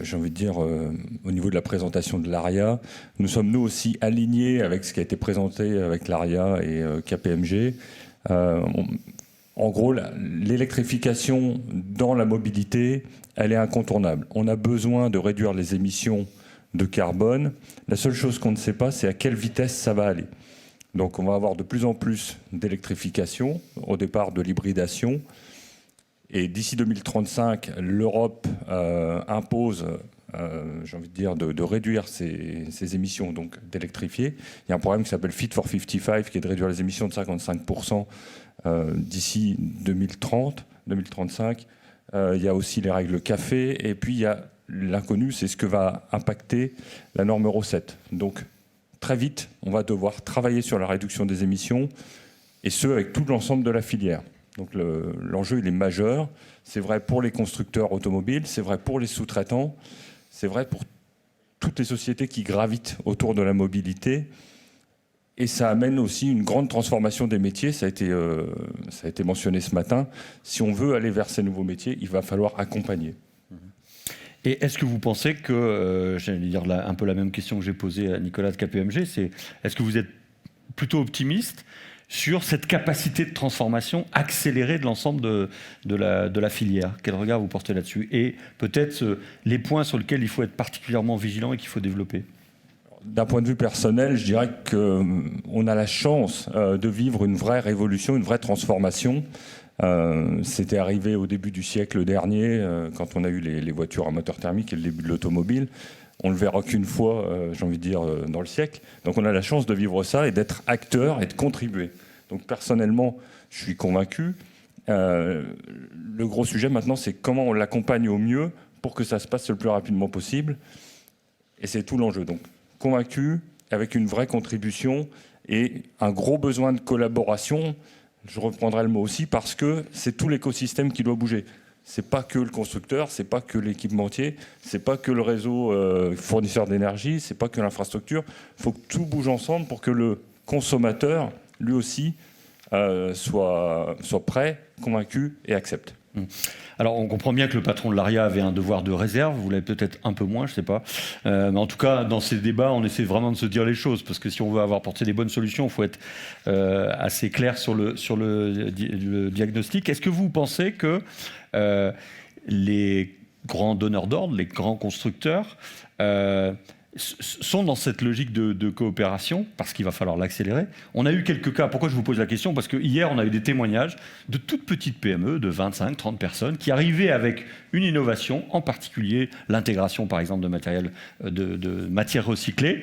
j'ai envie de dire, au niveau de la présentation de l'ARIA, nous sommes nous aussi alignés avec ce qui a été présenté avec l'ARIA et KPMG. En gros, l'électrification dans la mobilité, elle est incontournable. On a besoin de réduire les émissions de carbone. La seule chose qu'on ne sait pas, c'est à quelle vitesse ça va aller. Donc on va avoir de plus en plus d'électrification, au départ de l'hybridation. Et d'ici 2035, l'Europe impose, j'ai envie de dire, de réduire ses émissions, donc d'électrifier. Il y a un programme qui s'appelle Fit for 55, qui est de réduire les émissions de 55% d'ici 2030, 2035. Il y a aussi les règles café, et puis il y a l'inconnu, c'est ce que va impacter la norme Euro 7. Donc très vite, on va devoir travailler sur la réduction des émissions, et ce, avec tout l'ensemble de la filière. Donc l'enjeu, il est majeur. C'est vrai pour les constructeurs automobiles, c'est vrai pour les sous-traitants, c'est vrai pour toutes les sociétés qui gravitent autour de la mobilité. Et ça amène aussi une grande transformation des métiers. Ça a été mentionné ce matin. Si on veut aller vers ces nouveaux métiers, il va falloir accompagner. Et est-ce que vous pensez que, j'allais dire un peu la même question que j'ai posée à Nicolas de KPMG, c'est est-ce que vous êtes plutôt optimiste sur cette capacité de transformation accélérée de l'ensemble de la filière? Quel regard vous portez là-dessus? Et peut-être les points sur lesquels il faut être particulièrement vigilant et qu'il faut développer? D'un point de vue personnel, je dirais qu'on a la chance de vivre une vraie révolution, une vraie transformation. C'était arrivé au début du siècle dernier, quand on a eu les voitures à moteur thermique et le début de l'automobile. On ne le verra qu'une fois, j'ai envie de dire, dans le siècle. Donc on a la chance de vivre ça et d'être acteur et de contribuer. Donc personnellement, je suis convaincu. Le gros sujet maintenant, c'est comment on l'accompagne au mieux pour que ça se passe le plus rapidement possible. Et c'est tout l'enjeu. Donc convaincu, avec une vraie contribution et un gros besoin de collaboration. Je reprendrai le mot aussi, parce que c'est tout l'écosystème qui doit bouger. C'est pas que le constructeur, c'est pas que l'équipementier, c'est pas que le réseau fournisseur d'énergie, c'est pas que l'infrastructure. Il faut que tout bouge ensemble pour que le consommateur, lui aussi, soit prêt, convaincu et accepte. Alors, on comprend bien que le patron de l'ARIA avait un devoir de réserve, vous l'avez peut-être un peu moins, je ne sais pas. Mais en tout cas, dans ces débats, on essaie vraiment de se dire les choses, parce que si on veut avoir porté des bonnes solutions, il faut être assez clair sur le diagnostic. Est-ce que vous pensez que les grands donneurs d'ordre, les grands constructeurs, sont dans cette logique de coopération, parce qu'il va falloir l'accélérer? On a eu quelques cas. Pourquoi je vous pose la question? Parce que hier, on a eu des témoignages de toutes petites PME de 25, 30 personnes qui arrivaient avec une innovation, en particulier l'intégration, par exemple, de matériel, de matières recyclées,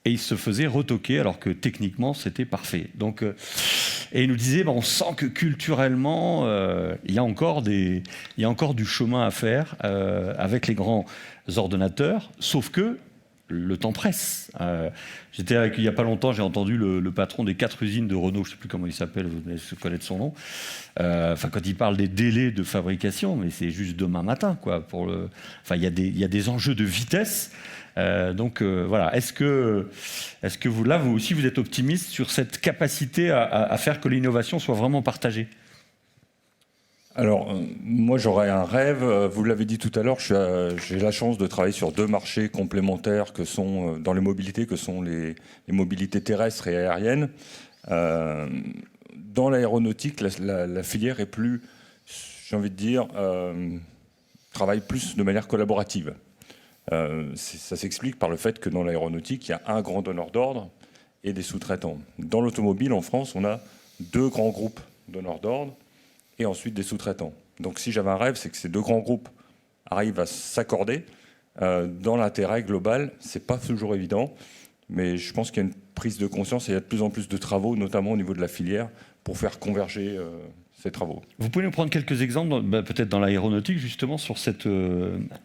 et ils se faisaient retoquer alors que techniquement, c'était parfait. Donc, et ils nous disaient, on sent que culturellement, il y a encore du chemin à faire avec les grands ordonnateurs, sauf que le temps presse. J'étais il n'y a pas longtemps, j'ai entendu le patron des 4 usines de Renault, je ne sais plus comment il s'appelle, vous devez connaître son nom, quand il parle des délais de fabrication, mais c'est juste demain matin, quoi. Il y a des enjeux de vitesse. Voilà. Est-ce que vous aussi, vous êtes optimiste sur cette capacité à faire que l'innovation soit vraiment partagée? Alors, moi, j'aurais un rêve. Vous l'avez dit tout à l'heure, j'ai la chance de travailler sur 2 marchés complémentaires que sont, dans les mobilités, que sont les mobilités terrestres et aériennes. Dans l'aéronautique, la filière est plus, j'ai envie de dire, travaille plus de manière collaborative. Ça s'explique par le fait que dans l'aéronautique, il y a un grand donneur d'ordre et des sous-traitants. Dans l'automobile, en France, on a 2 grands groupes donneurs d'ordre et ensuite des sous-traitants. Donc si j'avais un rêve, c'est que ces 2 grands groupes arrivent à s'accorder dans l'intérêt global. C'est pas toujours évident, mais je pense qu'il y a une prise de conscience et il y a de plus en plus de travaux, notamment au niveau de la filière, pour faire converger ces travaux. Vous pouvez nous prendre quelques exemples, peut-être dans l'aéronautique, justement, sur cette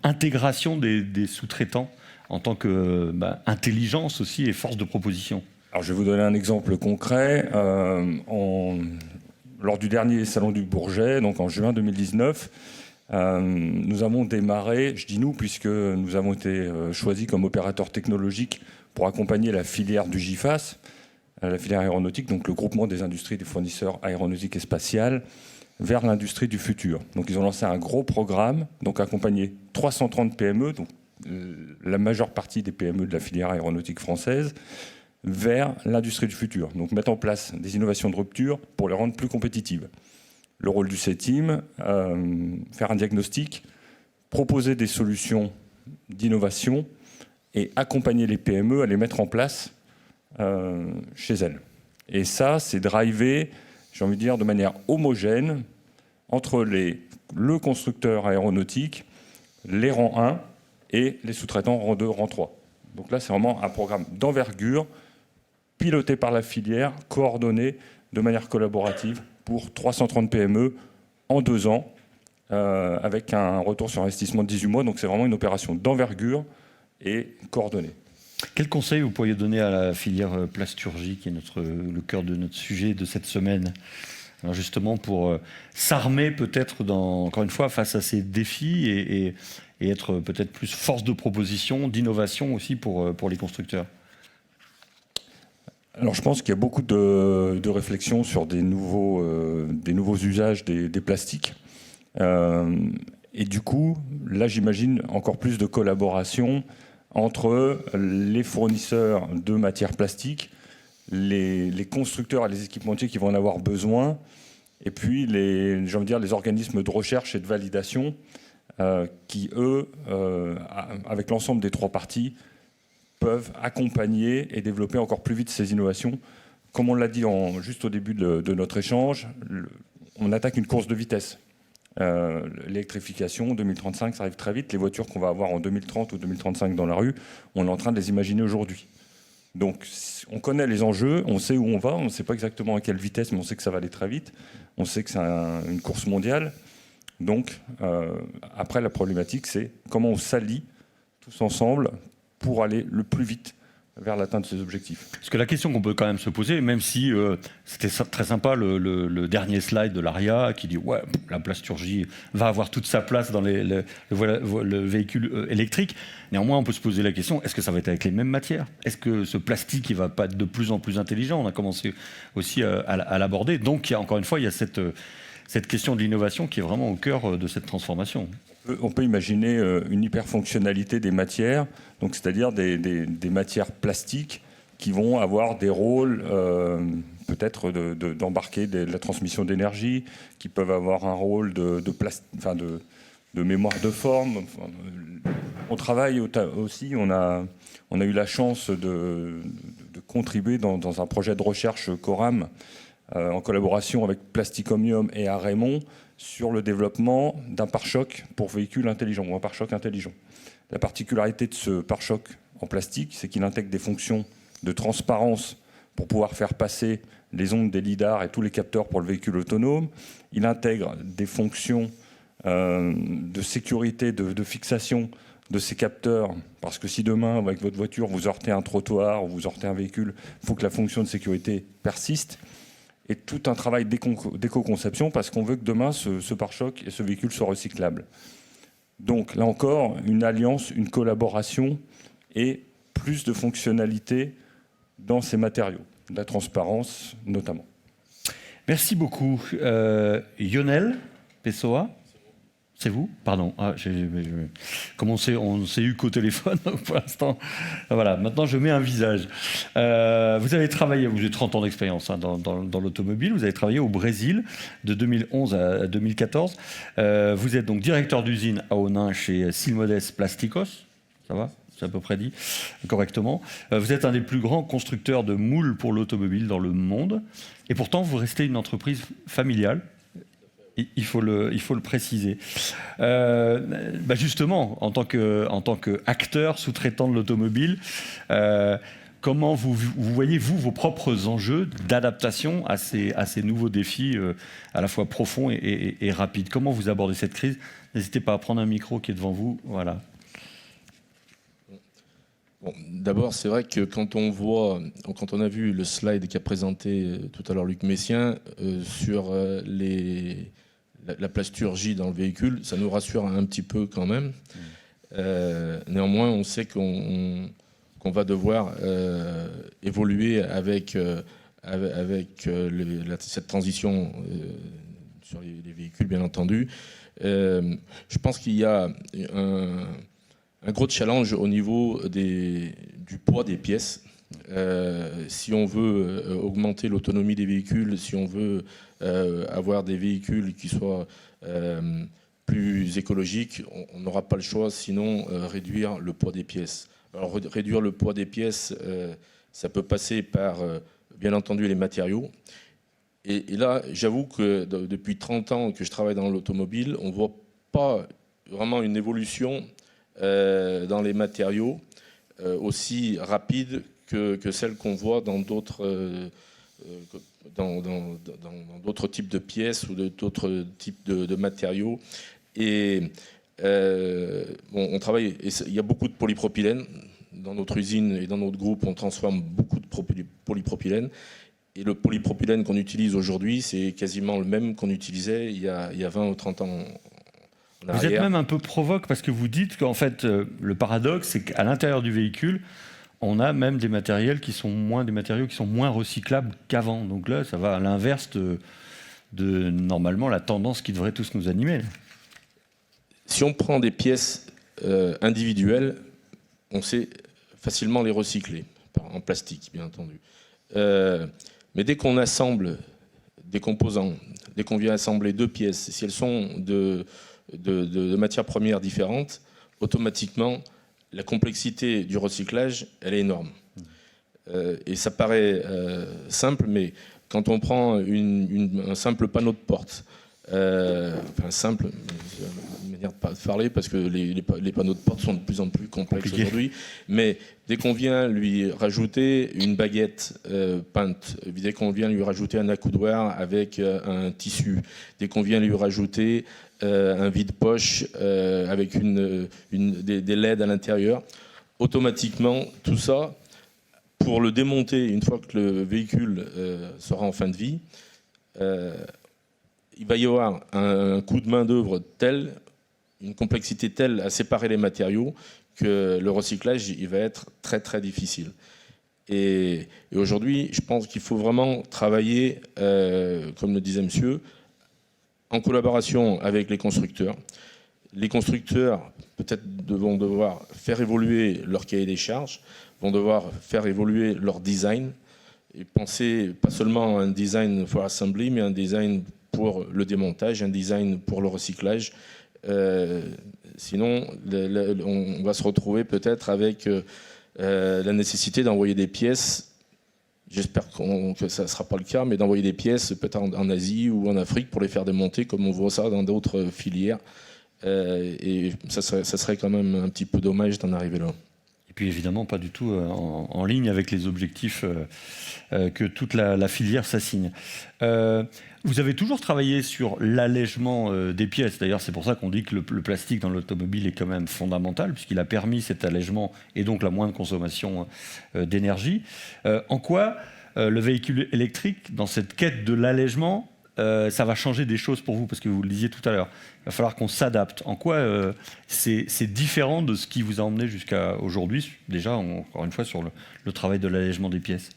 intégration des sous-traitants en tant que intelligence aussi et force de proposition? Alors je vais vous donner un exemple concret. Lors du dernier salon du Bourget, donc en juin 2019, nous avons démarré, je dis nous, puisque nous avons été choisis comme opérateur technologique pour accompagner la filière du GIFAS, la filière aéronautique, donc le groupement des industries des fournisseurs aéronautiques et spatiales, vers l'industrie du futur. Donc ils ont lancé un gros programme, donc accompagné 330 PME, donc la majeure partie des PME de la filière aéronautique française, vers l'industrie du futur. Donc mettre en place des innovations de rupture pour les rendre plus compétitives. Le rôle du CETIM, faire un diagnostic, proposer des solutions d'innovation et accompagner les PME à les mettre en place chez elles. Et ça, c'est drivé, j'ai envie de dire, de manière homogène entre le constructeur aéronautique, les rangs 1 et les sous-traitants rang 2, rang 3. Donc là, c'est vraiment un programme d'envergure, piloté par la filière, coordonné de manière collaborative pour 330 PME en 2 ans, avec un retour sur investissement de 18 mois. Donc c'est vraiment une opération d'envergure et coordonnée. Quel conseil vous pourriez donner à la filière plasturgie, qui est le cœur de notre sujet de cette semaine? Alors justement pour s'armer peut-être, encore une fois, face à ces défis et être peut-être plus force de proposition, d'innovation aussi pour les constructeurs. Alors je pense qu'il y a beaucoup de réflexions sur des nouveaux usages des plastiques. Et du coup, là j'imagine encore plus de collaboration entre les fournisseurs de matières plastiques, les constructeurs et les équipementiers qui vont en avoir besoin, et puis les organismes de recherche et de validation qui, eux, avec l'ensemble des 3 parties, peuvent accompagner et développer encore plus vite ces innovations. Comme on l'a dit juste au début de notre échange, on attaque une course de vitesse. L'électrification, 2035, ça arrive très vite. Les voitures qu'on va avoir en 2030 ou 2035 dans la rue, on est en train de les imaginer aujourd'hui. Donc on connaît les enjeux, on sait où on va, on ne sait pas exactement à quelle vitesse, mais on sait que ça va aller très vite. On sait que c'est une course mondiale. Donc après, la problématique, c'est comment on s'allie tous ensemble pour aller le plus vite vers l'atteinte de ces objectifs. Parce que la question qu'on peut quand même se poser, même si c'était très sympa le dernier slide de l'ARIA qui dit ouais, la plasturgie va avoir toute sa place dans le véhicule électrique, néanmoins on peut se poser la question, est-ce que ça va être avec les mêmes matières? Est-ce que ce plastique il va pas être de plus en plus intelligent? On a commencé aussi à l'aborder, donc encore une fois il y a cette question de l'innovation qui est vraiment au cœur de cette transformation. On peut imaginer une hyperfonctionnalité des matières, donc c'est-à-dire des matières plastiques qui vont avoir des rôles peut-être d'embarquer de la transmission d'énergie, qui peuvent avoir un rôle de mémoire de forme. On travaille aussi, on a eu la chance de contribuer dans un projet de recherche Coram en collaboration avec Plasticomium et Arémon sur le développement d'un pare-choc pour véhicules intelligents, ou un pare-choc intelligent. La particularité de ce pare-choc en plastique, c'est qu'il intègre des fonctions de transparence pour pouvoir faire passer les ondes des lidars et tous les capteurs pour le véhicule autonome. Il intègre des fonctions de sécurité, de fixation de ces capteurs, parce que si demain, avec votre voiture, vous heurtez un trottoir ou vous heurtez un véhicule, il faut que la fonction de sécurité persiste. Et tout un travail d'éco-conception, parce qu'on veut que demain, ce pare-choc et ce véhicule soient recyclables. Donc là encore, une alliance, une collaboration et plus de fonctionnalités dans ces matériaux, de la transparence notamment. Merci beaucoup. Lionel Pessoa, c'est vous? Pardon. Comme on s'est eu qu'au téléphone pour l'instant. Voilà, maintenant je mets un visage. Vous avez travaillé, vous avez 30 ans d'expérience dans l'automobile, vous avez travaillé au Brésil de 2011 à 2014. Vous êtes donc directeur d'usine à Onin chez Silmodes Plásticos. Ça va? C'est à peu près dit correctement. Vous êtes un des plus grands constructeurs de moules pour l'automobile dans le monde. Et pourtant, vous restez une entreprise familiale. Il faut le préciser. Justement, en tant qu'acteur sous-traitant de l'automobile, comment vous voyez, vos propres enjeux d'adaptation à ces nouveaux défis à la fois profonds et rapides? Comment vous abordez cette crise? N'hésitez pas à prendre un micro qui est devant vous. Voilà. Bon, d'abord, c'est vrai que quand on a vu le slide qu'a présenté tout à l'heure Luc Messien sur la plasturgie dans le véhicule, ça nous rassure un petit peu quand même. Néanmoins, on sait qu'on va devoir évoluer avec cette transition sur les véhicules, bien entendu. Je pense qu'il y a un gros challenge au niveau du poids des pièces. Si on veut augmenter l'autonomie des véhicules, si on veut avoir des véhicules qui soient plus écologiques, on n'aura pas le choix, sinon réduire le poids des pièces. Alors réduire le poids des pièces, ça peut passer par, bien entendu, les matériaux. Et là, j'avoue que depuis 30 ans que je travaille dans l'automobile, on ne voit pas vraiment une évolution dans les matériaux aussi rapide que celle qu'on voit dans d'autres types de pièces ou d'autres types de matériaux. Et on travaille, et il y a beaucoup de polypropylène. Dans notre usine et dans notre groupe, on transforme beaucoup de polypropylène. Et le polypropylène qu'on utilise aujourd'hui, c'est quasiment le même qu'on utilisait il y a 20 ou 30 ans. Vous êtes même un peu provoque parce que vous dites qu'en fait, le paradoxe, c'est qu'à l'intérieur du véhicule, on a même des matériaux qui sont moins recyclables qu'avant. Donc là, ça va à l'inverse de normalement la tendance qui devrait tous nous animer. Si on prend des pièces individuelles, on sait facilement les recycler, en plastique, bien entendu. Mais dès qu'on assemble des composants, dès qu'on vient assembler deux pièces, si elles sont de matières premières différentes, automatiquement, la complexité du recyclage, elle est énorme. Et ça paraît simple, mais quand on prend un simple panneau de porte, enfin simple, une manière de parler, parce que les panneaux de porte sont de plus en plus complexes aujourd'hui, mais dès qu'on vient lui rajouter une baguette peinte, dès qu'on vient lui rajouter un accoudoir avec un tissu, dès qu'on vient lui rajouter un vide-poche avec des LED à l'intérieur, automatiquement, tout ça, pour le démonter une fois que le véhicule sera en fin de vie, il va y avoir un coût de main-d'œuvre tel, une complexité telle à séparer les matériaux que le recyclage il va être très très difficile. Et aujourd'hui, je pense qu'il faut vraiment travailler, comme le disait monsieur, en collaboration avec les constructeurs. Les constructeurs peut-être vont devoir faire évoluer leur cahier des charges, vont devoir faire évoluer leur design et penser pas seulement à un design for assembly, mais un design pour le démontage, un design pour le recyclage. Sinon, on va se retrouver peut-être avec la nécessité d'envoyer des pièces. J'espère que ça ne sera pas le cas, mais d'envoyer des pièces peut-être en Asie ou en Afrique pour les faire démonter, comme on voit ça dans d'autres filières. Et ça serait quand même un petit peu dommage d'en arriver là. Et puis évidemment pas du tout en ligne avec les objectifs que toute la filière s'assigne. Vous avez toujours travaillé sur l'allègement des pièces. D'ailleurs, c'est pour ça qu'on dit que le plastique dans l'automobile est quand même fondamental, puisqu'il a permis cet allègement et donc la moindre consommation d'énergie. En quoi le véhicule électrique, dans cette quête de l'allègement, ça va changer des choses pour vous? Parce que vous le disiez tout à l'heure, il va falloir qu'on s'adapte. En quoi c'est différent de ce qui vous a emmené jusqu'à aujourd'hui, déjà, encore une fois, sur le travail de l'allègement des pièces?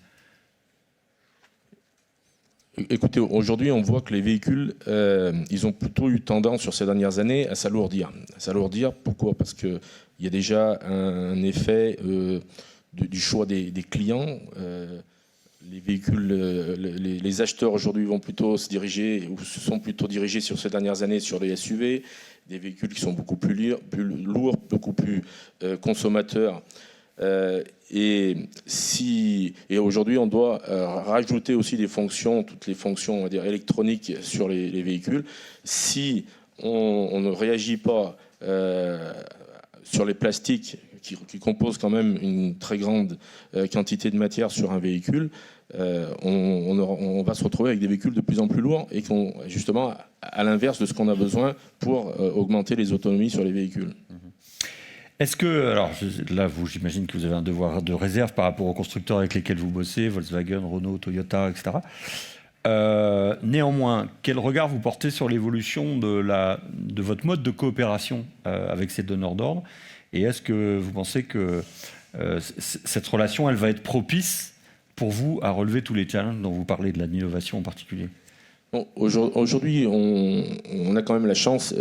Écoutez, aujourd'hui, on voit que les véhicules, ils ont plutôt eu tendance sur ces dernières années à s'alourdir. Pourquoi? Parce qu'il y a déjà un effet du choix des clients. Les véhicules, les acheteurs aujourd'hui vont plutôt se diriger, ou se sont plutôt dirigés sur ces dernières années sur les SUV, des véhicules qui sont beaucoup plus lourds, beaucoup plus consommateurs. Et aujourd'hui, on doit rajouter aussi des fonctions, toutes les fonctions, on va dire, électroniques sur les véhicules. Si on ne réagit pas sur les plastiques qui composent quand même une très grande quantité de matière sur un véhicule, on va se retrouver avec des véhicules de plus en plus lourds et justement à l'inverse de ce qu'on a besoin pour augmenter les autonomies sur les véhicules. Est-ce que, alors là, j'imagine que vous avez un devoir de réserve par rapport aux constructeurs avec lesquels vous bossez, Volkswagen, Renault, Toyota, etc. Néanmoins, quel regard vous portez sur l'évolution de votre mode de coopération avec ces donneurs d'ordre? Et est-ce que vous pensez que cette relation, elle va être propice pour vous à relever tous les challenges dont vous parlez, de l'innovation en particulier? Bon, aujourd'hui, on a quand même la chance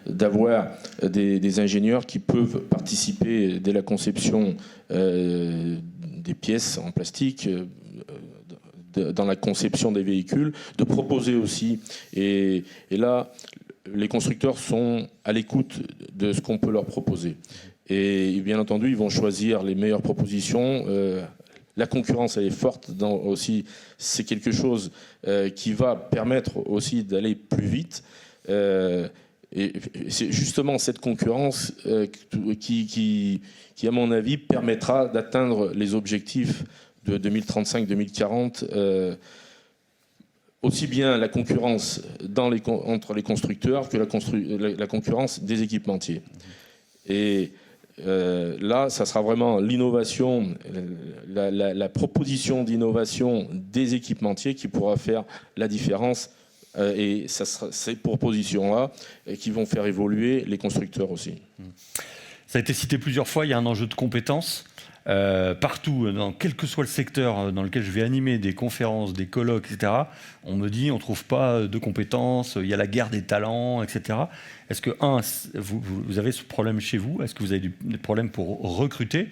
d'avoir des ingénieurs qui peuvent participer dès la conception des pièces en plastique, dans la conception des véhicules, de proposer aussi. Et là, les constructeurs sont à l'écoute de ce qu'on peut leur proposer. Et bien entendu, ils vont choisir les meilleures propositions. La concurrence, elle est forte aussi. C'est quelque chose qui va permettre aussi d'aller plus vite. Et c'est justement cette concurrence qui, à mon avis, permettra d'atteindre les objectifs de 2035-2040. Aussi bien la concurrence entre les constructeurs que la concurrence des équipementiers. Et là, ça sera vraiment l'innovation, la proposition d'innovation des équipementiers qui pourra faire la différence. Et ça sera ces propositions-là qui vont faire évoluer les constructeurs aussi. Ça a été cité plusieurs fois, il y a un enjeu de compétences. Partout, dans quel que soit le secteur dans lequel je vais animer des conférences, des colloques, etc., on me dit on ne trouve pas de compétences, il y a la guerre des talents, etc. Est-ce que, vous avez ce problème chez vous? Est-ce que vous avez des problèmes pour recruter?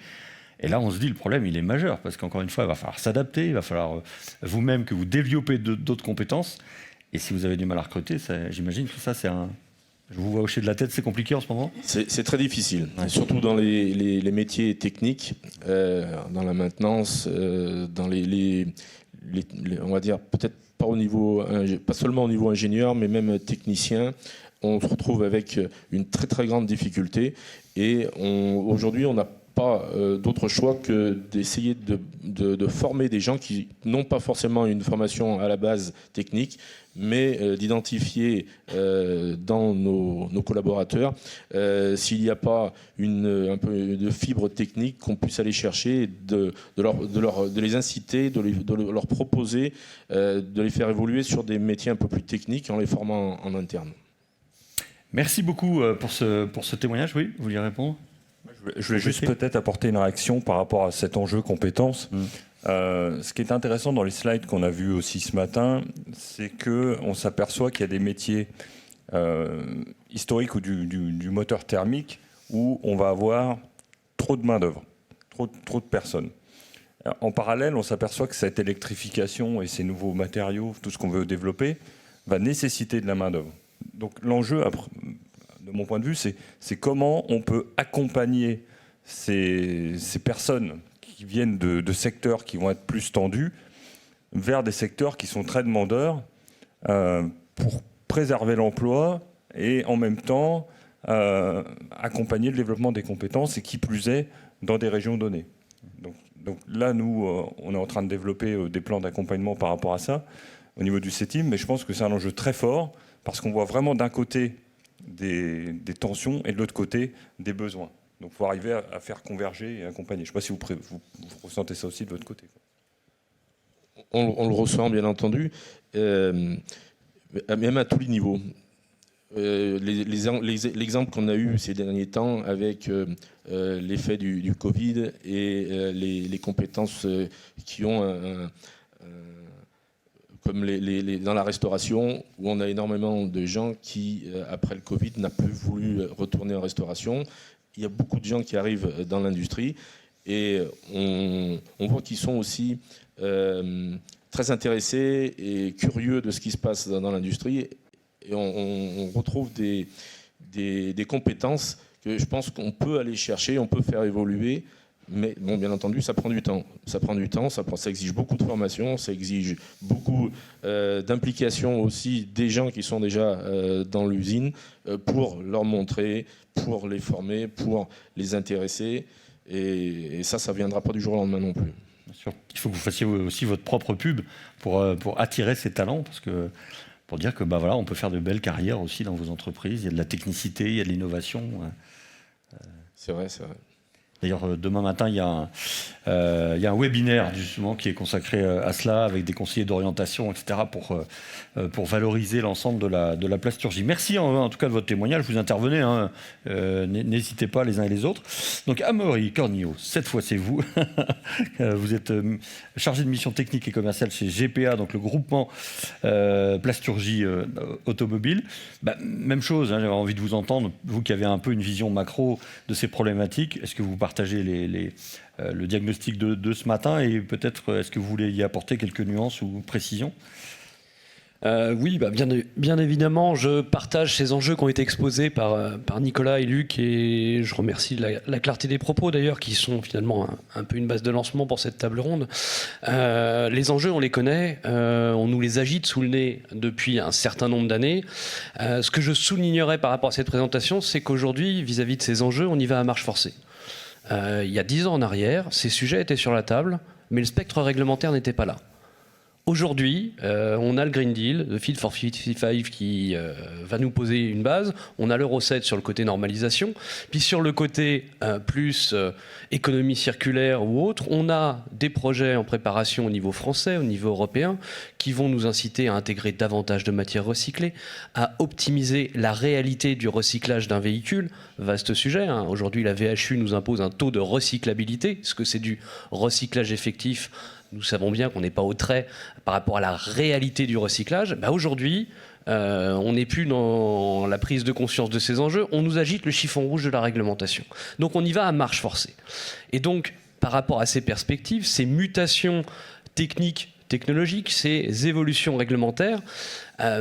Et là, on se dit le problème, il est majeur, parce qu'encore une fois, il va falloir s'adapter, il va falloir vous-même que vous développez d'autres compétences. Et si vous avez du mal à recruter, j'imagine que ça, c'est un... Je vous vois hocher de la tête, c'est compliqué en ce moment? C'est très difficile, surtout dans les métiers techniques, dans la maintenance, dans on va dire peut-être pas seulement au niveau ingénieur, mais même technicien. On se retrouve avec une très très grande difficulté et aujourd'hui on n'a pas d'autre choix que d'essayer de former des gens qui n'ont pas forcément une formation à la base technique, mais d'identifier dans nos collaborateurs s'il n'y a pas un peu de fibre technique qu'on puisse aller chercher, de les inciter, de leur proposer, de les faire évoluer sur des métiers un peu plus techniques en les formant en interne. Merci beaucoup pour ce témoignage. Oui, vous vouliez répondre? Je voulais juste peut-être apporter une réaction par rapport à cet enjeu compétences. Ce qui est intéressant dans les slides qu'on a vus aussi ce matin, c'est qu'on s'aperçoit qu'il y a des métiers historiques ou du moteur thermique où on va avoir trop de main-d'œuvre, trop de personnes. En parallèle, on s'aperçoit que cette électrification et ces nouveaux matériaux, tout ce qu'on veut développer, va nécessiter de la main-d'œuvre. Donc l'enjeu, de mon point de vue, c'est comment on peut accompagner ces personnes qui viennent de secteurs qui vont être plus tendus vers des secteurs qui sont très demandeurs pour préserver l'emploi et en même temps accompagner le développement des compétences et qui plus est dans des régions données. Donc là, nous, on est en train de développer des plans d'accompagnement par rapport à ça au niveau du CETIM, mais je pense que c'est un enjeu très fort parce qu'on voit vraiment d'un côté des tensions et de l'autre côté des besoins. Donc il faut arriver à faire converger et accompagner. Je ne sais pas si vous ressentez ça aussi de votre côté. On le ressent bien entendu, même à tous les niveaux. L'exemple qu'on a eu ces derniers temps avec l'effet du Covid et les compétences qui ont comme dans la restauration, où on a énormément de gens qui, après le Covid, n'ont plus voulu retourner en restauration. Il y a beaucoup de gens qui arrivent dans l'industrie et on voit qu'ils sont aussi très intéressés et curieux de ce qui se passe dans l'industrie. Et on retrouve des compétences que je pense qu'on peut aller chercher, on peut faire évoluer. Mais bon, bien entendu, ça prend du temps. Ça exige beaucoup de formation, ça exige beaucoup d'implication aussi des gens qui sont déjà dans l'usine pour leur montrer, pour les former, pour les intéresser. Et ça ne viendra pas du jour au lendemain non plus. Bien sûr. Il faut que vous fassiez aussi votre propre pub pour attirer ces talents, parce que pour dire que voilà, on peut faire de belles carrières aussi dans vos entreprises. Il y a de la technicité, il y a de l'innovation. C'est vrai, c'est vrai. D'ailleurs, demain matin, il y a un webinaire justement qui est consacré à cela, avec des conseillers d'orientation, etc., pour valoriser l'ensemble de la plasturgie. Merci en tout cas de votre témoignage. Vous intervenez, hein, n'hésitez pas les uns et les autres. Donc Amaury Cornillot, cette fois c'est vous. Vous êtes chargé de mission technique et commerciale chez GPA, donc le groupement plasturgie automobile. Même chose, hein, j'avais envie de vous entendre, vous qui avez un peu une vision macro de ces problématiques. Est-ce que vous partagez le diagnostic de ce matin, et peut-être est-ce que vous voulez y apporter quelques nuances ou précisions ? Oui, bien évidemment, je partage ces enjeux qui ont été exposés par Nicolas et Luc, et je remercie la clarté des propos d'ailleurs, qui sont finalement un peu une base de lancement pour cette table ronde. Les enjeux, on les connaît, on nous les agite sous le nez depuis un certain nombre d'années. Ce que je soulignerais par rapport à cette présentation, c'est qu'aujourd'hui, vis-à-vis de ces enjeux, on y va à marche forcée. Il y a 10 ans en arrière, ces sujets étaient sur la table, mais le spectre réglementaire n'était pas là. Aujourd'hui, on a le Green Deal, le Fit for 55 qui va nous poser une base. On a l'Euro 7 sur le côté normalisation. Puis sur le côté plus économie circulaire ou autre, on a des projets en préparation au niveau français, au niveau européen, qui vont nous inciter à intégrer davantage de matières recyclées, à optimiser la réalité du recyclage d'un véhicule. Vaste sujet, hein. Aujourd'hui, la VHU nous impose un taux de recyclabilité. Est-ce que c'est du recyclage effectif ? Nous savons bien qu'on n'est pas au trait par rapport à la réalité du recyclage. Aujourd'hui, on n'est plus dans la prise de conscience de ces enjeux. On nous agite le chiffon rouge de la réglementation. Donc on y va à marche forcée. Et donc, par rapport à ces perspectives, ces mutations technologiques, ces évolutions réglementaires,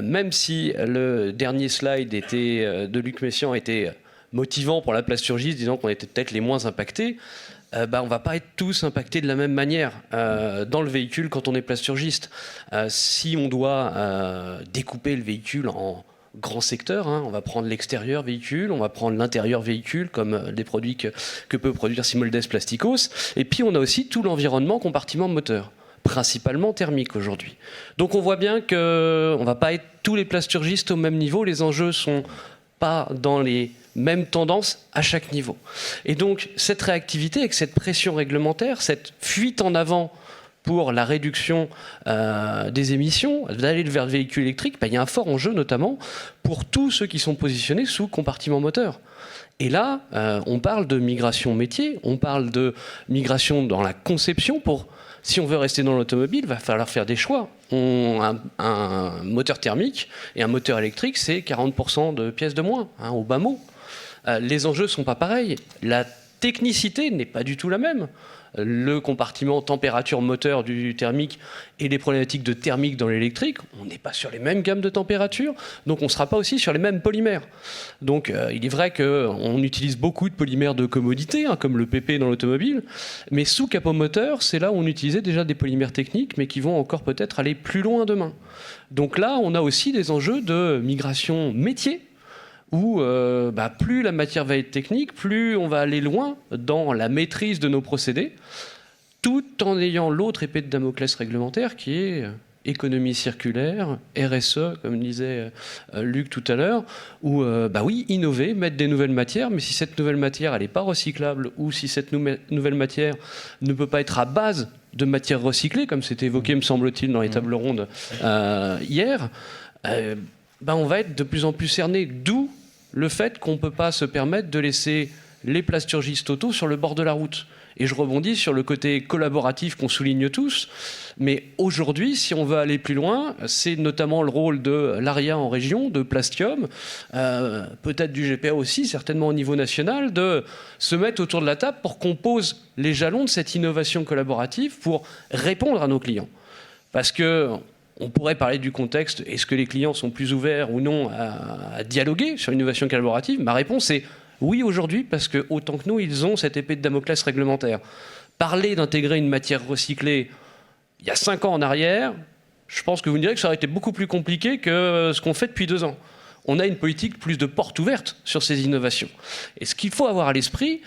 même si le dernier slide de Luc Messiaen était motivant pour la plasturgie, disant qu'on était peut-être les moins impactés, on ne va pas être tous impactés de la même manière dans le véhicule quand on est plasturgiste. Si on doit découper le véhicule en grands secteurs, hein, on va prendre l'extérieur véhicule, on va prendre l'intérieur véhicule, comme des produits que peut produire Simoldes Plasticos, et puis on a aussi tout l'environnement compartiment moteur, principalement thermique aujourd'hui. Donc on voit bien qu'on ne va pas être tous les plasturgistes au même niveau, les enjeux sont pas dans les mêmes tendances à chaque niveau. Et donc cette réactivité avec cette pression réglementaire, cette fuite en avant pour la réduction des émissions, d'aller vers le véhicule électrique, il y a un fort enjeu notamment pour tous ceux qui sont positionnés sous compartiment moteur. Et là, on parle de migration métier, on parle de migration dans la conception pour... Si on veut rester dans l'automobile, il va falloir faire des choix. Un moteur thermique et un moteur électrique, c'est 40% de pièces de moins, hein, au bas mot. Les enjeux ne sont pas pareils. La technicité n'est pas du tout la même. Le compartiment température moteur du thermique et les problématiques de thermique dans l'électrique, on n'est pas sur les mêmes gammes de température, donc on ne sera pas aussi sur les mêmes polymères. Donc il est vrai qu'on utilise beaucoup de polymères de commodité, hein, comme le PP dans l'automobile, mais sous capot moteur, c'est là où on utilisait déjà des polymères techniques, mais qui vont encore peut-être aller plus loin demain. Donc là, on a aussi des enjeux de migration métier, où plus la matière va être technique, plus on va aller loin dans la maîtrise de nos procédés, tout en ayant l'autre épée de Damoclès réglementaire qui est économie circulaire, RSE, comme disait Luc tout à l'heure, où oui, innover, mettre des nouvelles matières, mais si cette nouvelle matière elle n'est pas recyclable, ou si cette nouvelle matière ne peut pas être à base de matières recyclées, comme c'était évoqué, me semble-t-il, dans les tables rondes hier, on va être de plus en plus cerné, d'où le fait qu'on ne peut pas se permettre de laisser les plasturgistes auto sur le bord de la route. Et je rebondis sur le côté collaboratif qu'on souligne tous, mais aujourd'hui, si on veut aller plus loin, c'est notamment le rôle de l'ARIA en région, de Plastium, peut-être du GPA aussi, certainement au niveau national, de se mettre autour de la table pour qu'on pose les jalons de cette innovation collaborative pour répondre à nos clients. Parce que on pourrait parler du contexte, est-ce que les clients sont plus ouverts ou non à dialoguer sur l'innovation collaborative ? Ma réponse est oui aujourd'hui, parce que autant que nous, ils ont cette épée de Damoclès réglementaire. Parler d'intégrer une matière recyclée il y a 5 ans en arrière, je pense que vous me direz que ça aurait été beaucoup plus compliqué que ce qu'on fait depuis 2 ans. On a une politique plus de portes ouvertes sur ces innovations. Et ce qu'il faut avoir à l'esprit,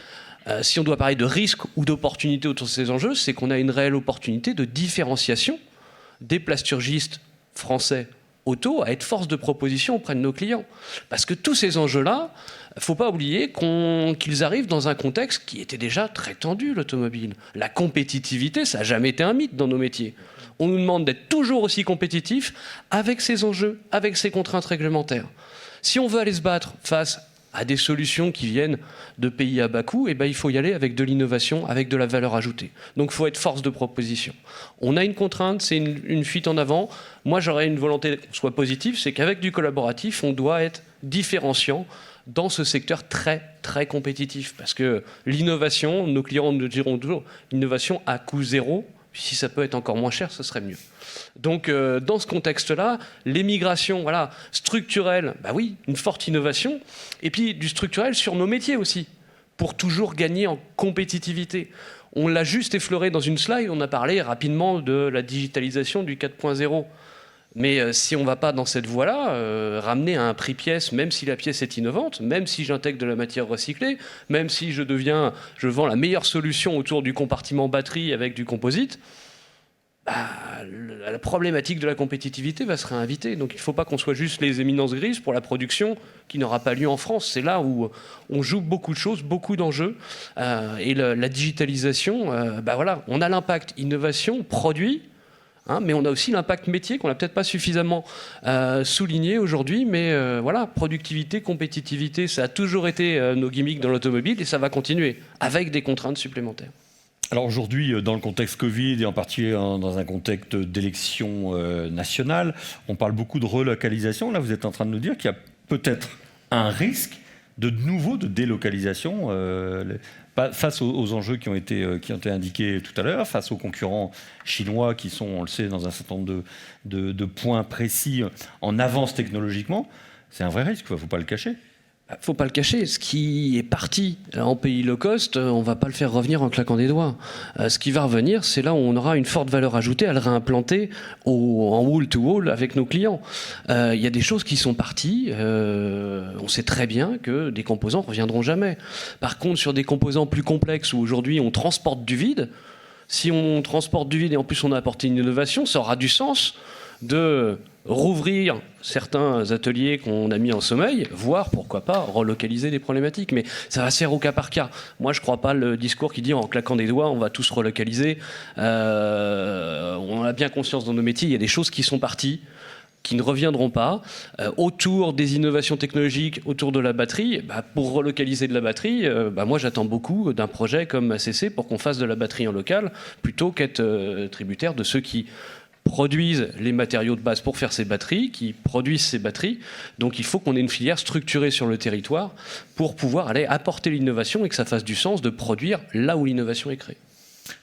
si on doit parler de risques ou d'opportunités autour de ces enjeux, c'est qu'on a une réelle opportunité de différenciation des plasturgistes français auto à être force de proposition auprès de nos clients. Parce que tous ces enjeux-là, il ne faut pas oublier qu'ils arrivent dans un contexte qui était déjà très tendu, l'automobile. La compétitivité, ça n'a jamais été un mythe dans nos métiers. On nous demande d'être toujours aussi compétitifs avec ces enjeux, avec ces contraintes réglementaires. Si on veut aller se battre face à des solutions qui viennent de pays à bas coût, il faut y aller avec de l'innovation, avec de la valeur ajoutée. Donc il faut être force de proposition. On a une contrainte, c'est une fuite en avant. Moi, j'aurais une volonté qu'on soit positive, c'est qu'avec du collaboratif, on doit être différenciant dans ce secteur très, très compétitif. Parce que l'innovation, nos clients nous diront toujours, innovation à coût zéro, si ça peut être encore moins cher, ce serait mieux. Donc, dans ce contexte-là, les migrations structurelles, oui, une forte innovation, et puis du structurel sur nos métiers aussi, pour toujours gagner en compétitivité. On l'a juste effleuré dans une slide, on a parlé rapidement de la digitalisation du 4.0. Mais si on ne va pas dans cette voie-là, ramener à un prix pièce, même si la pièce est innovante, même si j'intègre de la matière recyclée, même si je vends la meilleure solution autour du compartiment batterie avec du composite, la problématique de la compétitivité va se réinviter. Donc il ne faut pas qu'on soit juste les éminences grises pour la production qui n'aura pas lieu en France. C'est là où on joue beaucoup de choses, beaucoup d'enjeux. Et la digitalisation, on a l'impact innovation, produit, mais on a aussi l'impact métier qu'on n'a peut-être pas suffisamment souligné aujourd'hui. Mais productivité, compétitivité, ça a toujours été nos gimmicks dans l'automobile et ça va continuer avec des contraintes supplémentaires. Alors aujourd'hui, dans le contexte Covid et en particulier dans un contexte d'élection nationale, on parle beaucoup de relocalisation. Là, vous êtes en train de nous dire qu'il y a peut-être un risque de nouveau de délocalisation face aux enjeux qui ont été indiqués tout à l'heure, face aux concurrents chinois qui sont, on le sait, dans un certain nombre de points précis en avance technologiquement. C'est un vrai risque, il ne faut pas le cacher. Il ne faut pas le cacher, ce qui est parti en pays low cost, on ne va pas le faire revenir en claquant des doigts. Ce qui va revenir, c'est là où on aura une forte valeur ajoutée à le réimplanter en wall-to-wall avec nos clients. Il y a des choses qui sont parties, on sait très bien que des composants ne reviendront jamais. Par contre, sur des composants plus complexes où aujourd'hui on transporte du vide, si on transporte du vide et en plus on a apporté une innovation, ça aura du sens de rouvrir certains ateliers qu'on a mis en sommeil, voire, pourquoi pas, relocaliser des problématiques. Mais ça va se faire au cas par cas. Moi, je ne crois pas le discours qui dit en claquant des doigts, on va tous relocaliser. On a bien conscience dans nos métiers, il y a des choses qui sont parties, qui ne reviendront pas. Autour des innovations technologiques, autour de la batterie, pour relocaliser de la batterie, moi j'attends beaucoup d'un projet comme ACC pour qu'on fasse de la batterie en local, plutôt qu'être tributaire de ceux qui produisent les matériaux de base pour faire ces batteries, qui produisent ces batteries. Donc il faut qu'on ait une filière structurée sur le territoire pour pouvoir aller apporter l'innovation et que ça fasse du sens de produire là où l'innovation est créée.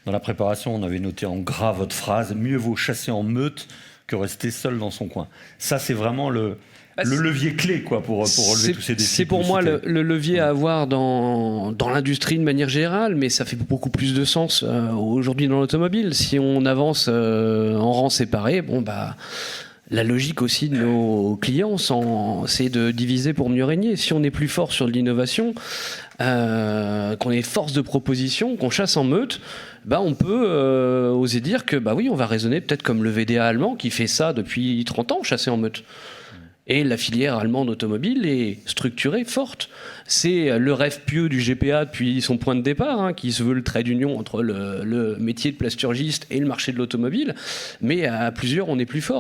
Dans la préparation, on avait noté en gras votre phrase « Mieux vaut chasser en meute que rester seul dans son coin ». Ça, c'est vraiment le levier clé pour relever tous ces défis. C'est pour moi le levier à avoir dans l'industrie de manière générale, mais ça fait beaucoup plus de sens aujourd'hui dans l'automobile. Si on avance en rang séparé, la logique aussi de nos clients, c'est de diviser pour mieux régner. Si on est plus fort sur de l'innovation, qu'on est force de proposition, qu'on chasse en meute, on peut oser dire que oui, on va raisonner peut-être comme le VDA allemand qui fait ça depuis 30 ans, chasser en meute. Et la filière allemande automobile est structurée, forte. C'est le rêve pieux du GPA depuis son point de départ, qui se veut le trait d'union entre le métier de plasturgiste et le marché de l'automobile. Mais à plusieurs, on est plus fort.